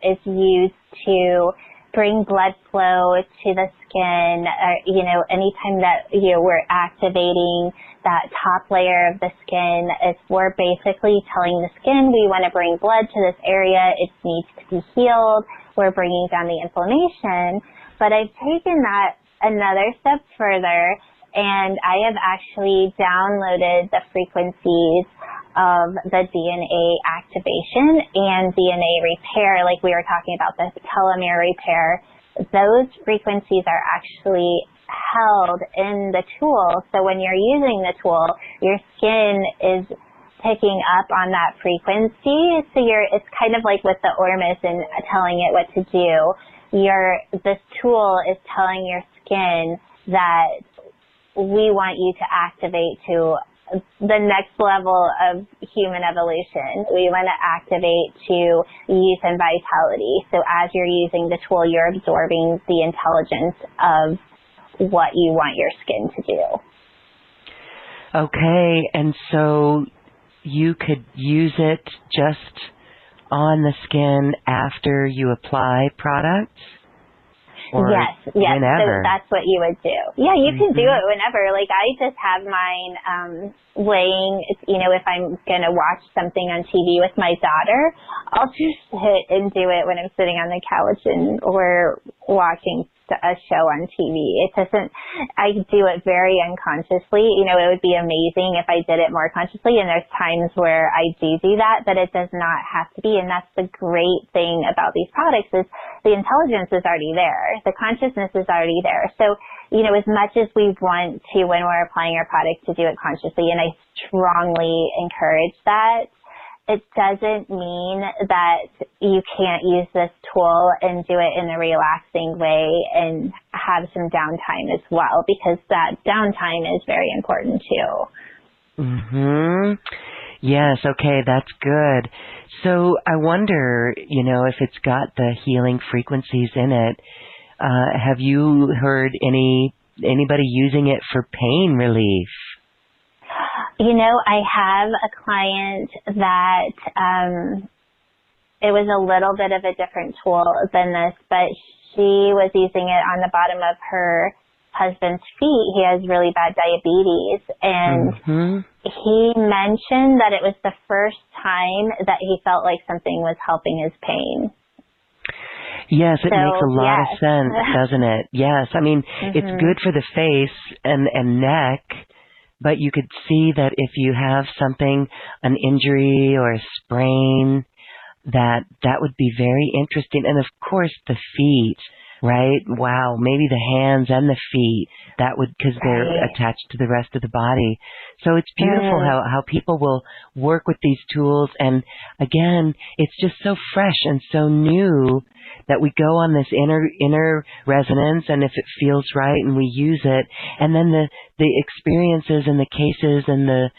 is used to bring blood flow to the skin. Anytime that we're activating that top layer of the skin, we're basically telling the skin we want to bring blood to this area. It needs to be healed. We're bringing down the inflammation. But I've taken that another step further, and I have actually downloaded the frequencies of the DNA activation and DNA repair, like we were talking about, the telomere repair. Those frequencies are actually held in the tool. So when you're using the tool, your skin is picking up on that frequency. So it's kind of like with the Arnes and telling it what to do. This tool is telling your skin that we want you to activate to the next level of human evolution. We want to activate to youth and vitality. So as you're using the tool, you're absorbing the intelligence of what you want your skin to do. Okay, and so you could use it just on the skin after you apply products? Or yes. whenever. So that's what you would do. Yeah, you can do it whenever. Like I just have mine laying. If I'm gonna watch something on TV with my daughter, I'll just sit and do it when I'm sitting on the couch and we're watching a show on TV. I do it very unconsciously. It would be amazing if I did it more consciously, and there's times where I do that, but it does not have to be. And that's the great thing about these products is the intelligence is already there. The consciousness is already there. So, as much as we want to, when we're applying our product, to do it consciously, and I strongly encourage that, it doesn't mean that you can't use this tool and do it in a relaxing way and have some downtime as well, because that downtime is very important too. Yes, okay, that's good. So I wonder, if it's got the healing frequencies in it, have you heard anybody using it for pain relief? I have a client that it was a little bit of a different tool than this, but she was using it on the bottom of her husband's feet. He has really bad diabetes, and he mentioned that it was the first time that he felt like something was helping his pain. Yes, it makes a lot of sense, doesn't it? Yes, I mean, it's good for the face and neck, but you could see that if you have something, an injury or a sprain, that would be very interesting. And of course, the feet, right? Wow, maybe the hands and the feet, because they're attached to the rest of the body. So it's beautiful how people will work with these tools. And again, it's just so fresh and so new that we go on this inner resonance, and if it feels right and we use it, and then the experiences and the cases and the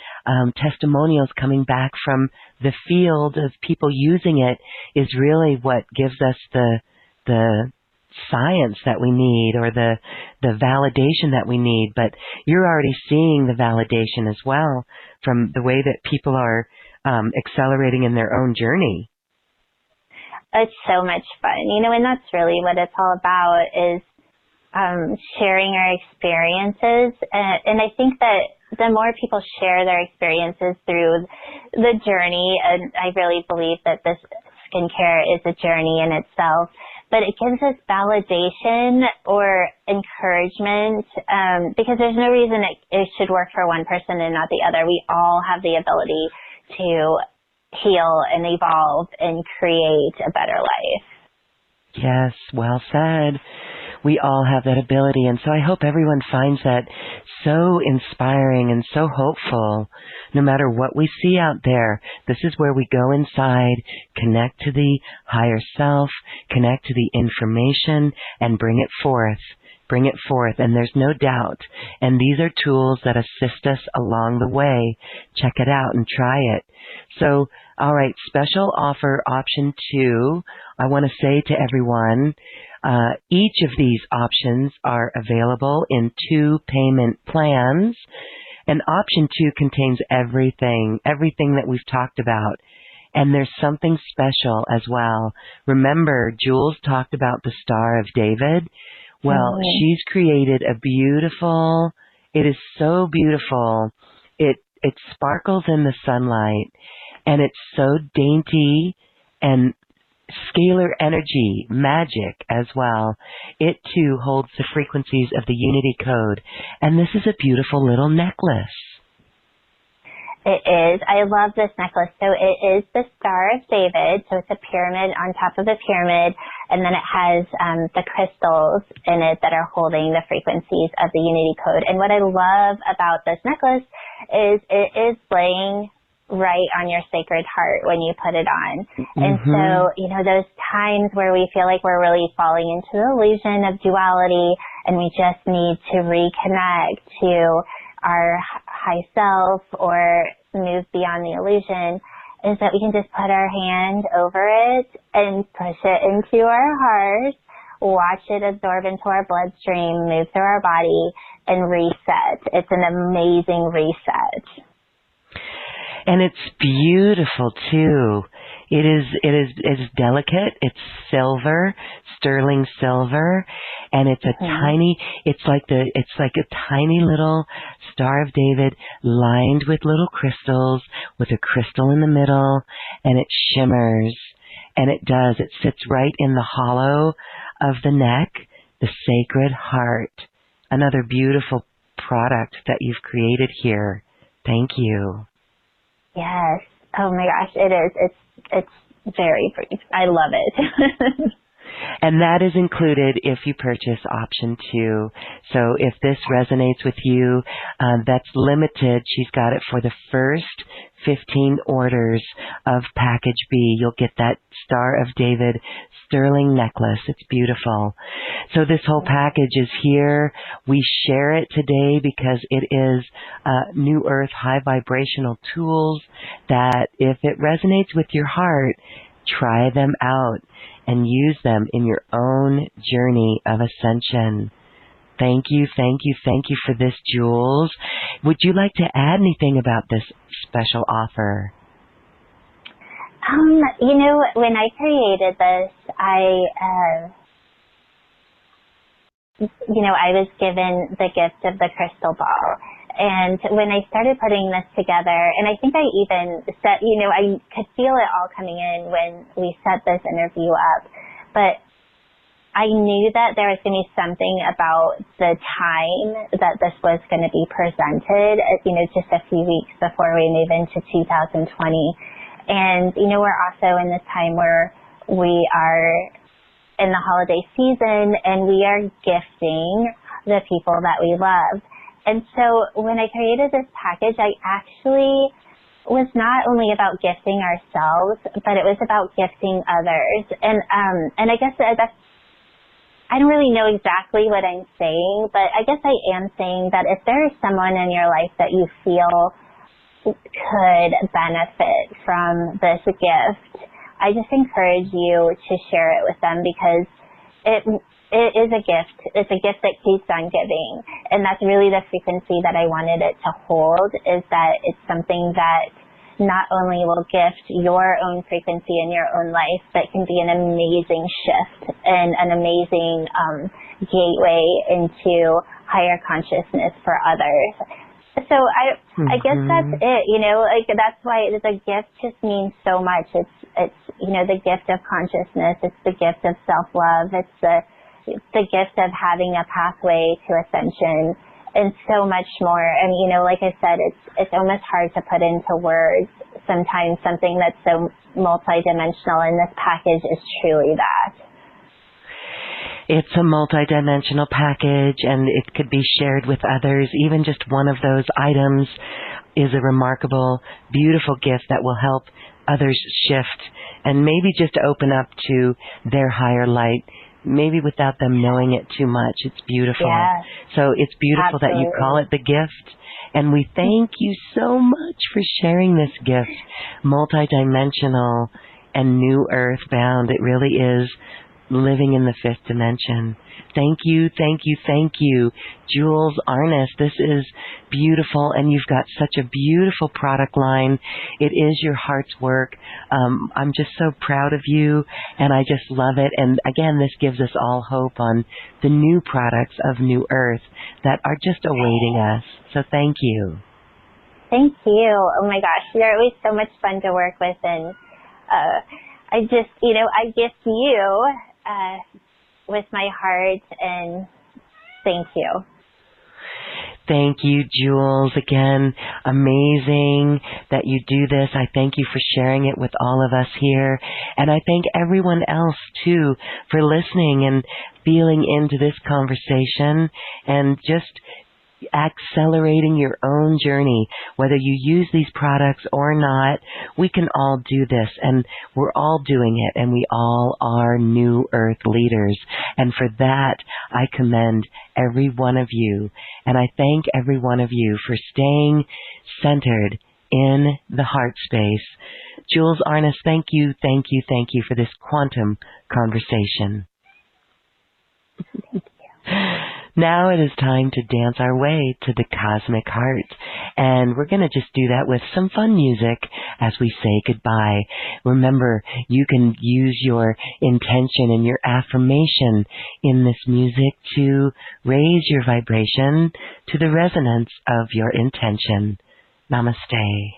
testimonials coming back from the field of people using it is really what gives us the science that we need, or the validation that we need. But you're already seeing the validation as well from the way that people are accelerating in their own journey. It's so much fun, and that's really what it's all about, is sharing our experiences. And I think that the more people share their experiences through the journey, and I really believe that this skincare is a journey in itself, but it gives us validation or encouragement, because there's no reason it should work for one person and not the other. We all have the ability to heal and evolve and create a better life. Yes, well said. We all have that ability, and so I hope everyone finds that so inspiring and so hopeful. No matter what we see out there, this is where we go inside, connect to the higher self, connect to the information, and bring it forth. Bring it forth, and there's no doubt. And these are tools that assist us along the way. Check it out and try it. So, all right, special offer option 2. I want to say to everyone, each of these options are available in 2 payment plans. And option 2 contains everything that we've talked about. And there's something special as well. Remember, Jules talked about the Star of David. Well, she's created a beautiful, it is so beautiful. It sparkles in the sunlight, and it's so dainty and Scalar Energy, magic as well. It too holds the frequencies of the Unity Code, and this is a beautiful little necklace. It is. I love this necklace. So it is the Star of David. So it's a pyramid on top of a pyramid. And then it has the crystals in it that are holding the frequencies of the Unity Code. And what I love about this necklace is it is laying right on your sacred heart when you put it on. And so, you know, those times where we feel like we're really falling into the illusion of duality and we just need to reconnect to our high self or move beyond the illusion, is that we can just put our hand over it and push it into our heart, watch it absorb into our bloodstream, move through our body, and reset. It's an amazing reset. And it's beautiful too. It's delicate. It's silver, sterling silver, and it's a tiny. It's like a tiny little Star of David lined with little crystals, with a crystal in the middle, and it shimmers. And it does. It sits right in the hollow of the neck, the sacred heart. Another beautiful product that you've created here. Thank you. Yes. Oh my gosh, it is. It's very brief. I love it. And that is included if you purchase option 2. So if this resonates with you, that's limited. She's got it for the first 15 orders of package B. You'll get that Star of David sterling necklace. It's beautiful. So this whole package is here. We share it today because it is New Earth high vibrational tools that if it resonates with your heart, try them out and use them in your own journey of ascension. Thank you, thank you, thank you for this, Jules. Would you like to add anything about this special offer? You know, when I created this, I was given the gift of the crystal ball. And when I started putting this together, and I think I even said, I could feel it all coming in when we set this interview up, but I knew that there was going to be something about the time that this was going to be presented, just a few weeks before we move into 2020. And, we're also in this time where we are in the holiday season and we are gifting the people that we love. And so when I created this package, I actually was not only about gifting ourselves, but it was about gifting others. And I guess that's, I don't really know exactly what I'm saying, but I guess I am saying that if there is someone in your life that you feel could benefit from this gift, I just encourage you to share it with them because it is a gift. It's a gift that keeps on giving. And that's really the frequency that I wanted it to hold, is that it's something that not only will gift your own frequency in your own life, but can be an amazing shift and an amazing gateway into higher consciousness for others. So I guess that's it, that's why the gift just means so much. It's the gift of consciousness. It's the gift of self-love. It's the gift of having a pathway to ascension and so much more. And, like I said, it's almost hard to put into words sometimes something that's so multidimensional, and this package is truly that. It's a multidimensional package, and it could be shared with others. Even just one of those items is a remarkable, beautiful gift that will help others shift and maybe just open up to their higher light, maybe without them knowing it too much. It's beautiful. Yes, so it's beautiful absolutely. That you call it the gift. And we thank you so much for sharing this gift, multidimensional and new earth bound. It really is living in the fifth dimension. Thank you, thank you, thank you. Jules, Arnes, this is beautiful, and you've got such a beautiful product line. It is your heart's work. I'm just so proud of you, and I just love it. And again, this gives us all hope on the new products of New Earth that are just awaiting us. So thank you. Thank you. Oh my gosh, you're always so much fun to work with, and I just, I gift you with my heart, and thank you. Thank you, Jules. Again, amazing that you do this. I thank you for sharing it with all of us here. And I thank everyone else, too, for listening and feeling into this conversation and just accelerating your own journey. Whether you use these products or not, we can all do this, and we're all doing it, and we all are New Earth leaders. And for that, I commend every one of you, and I thank every one of you for staying centered in the heart space. Jules, Arnes, thank you, thank you, thank you for this quantum conversation. Now it is time to dance our way to the cosmic heart. And we're going to just do that with some fun music as we say goodbye. Remember, you can use your intention and your affirmation in this music to raise your vibration to the resonance of your intention. Namaste.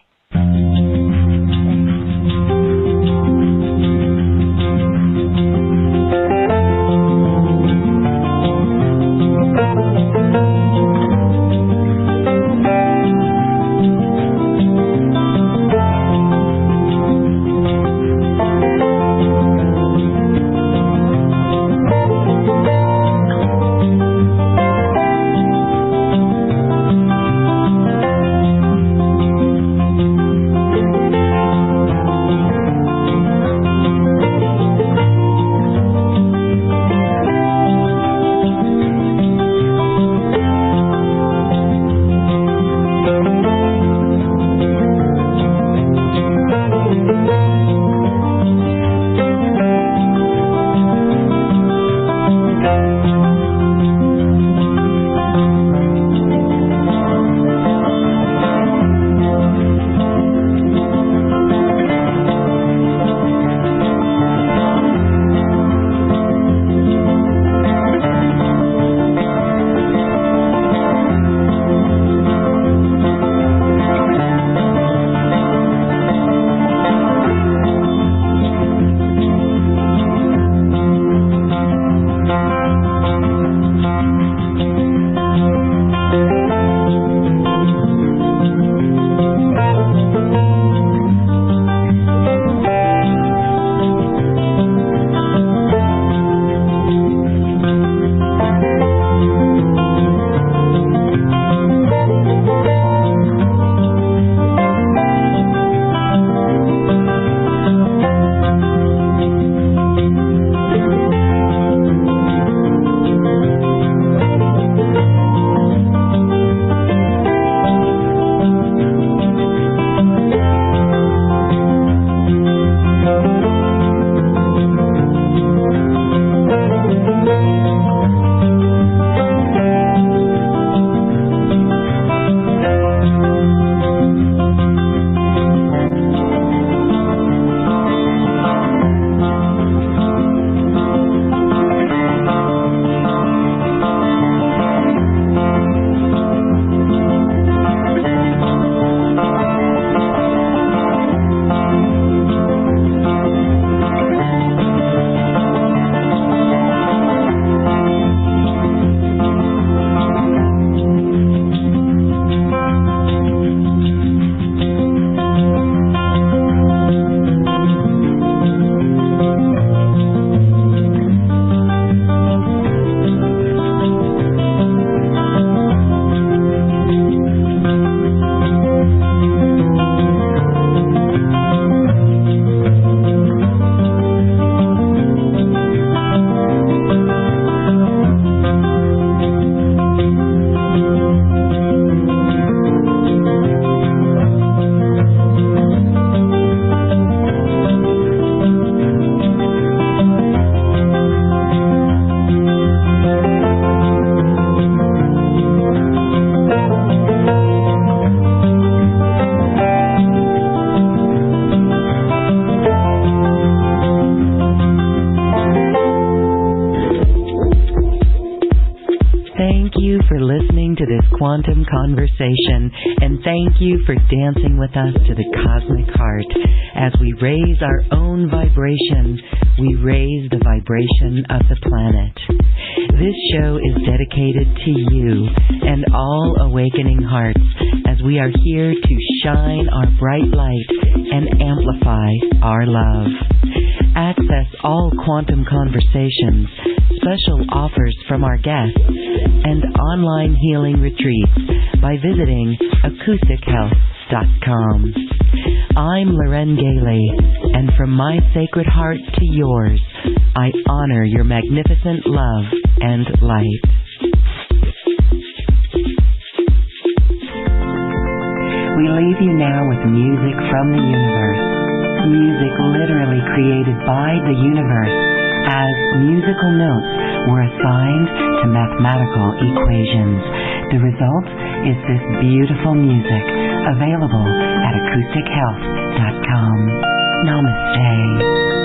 quantum conversation, and thank you for dancing with us to the cosmic heart. As we raise our own vibration, we raise the vibration of the planet. This show is dedicated to you and all awakening hearts, as we are here to shine our bright light and amplify our love. Access all quantum conversations, special offers from our guests, and online healing retreats by visiting acoustichealth.com. I'm Loren Gailey, and from my sacred heart to yours, I honor your magnificent love and light. We leave you now with music from the universe. Music literally created by the universe, as musical notes were assigned to mathematical equations. The result is this beautiful music, available at acoustichealth.com. Namaste.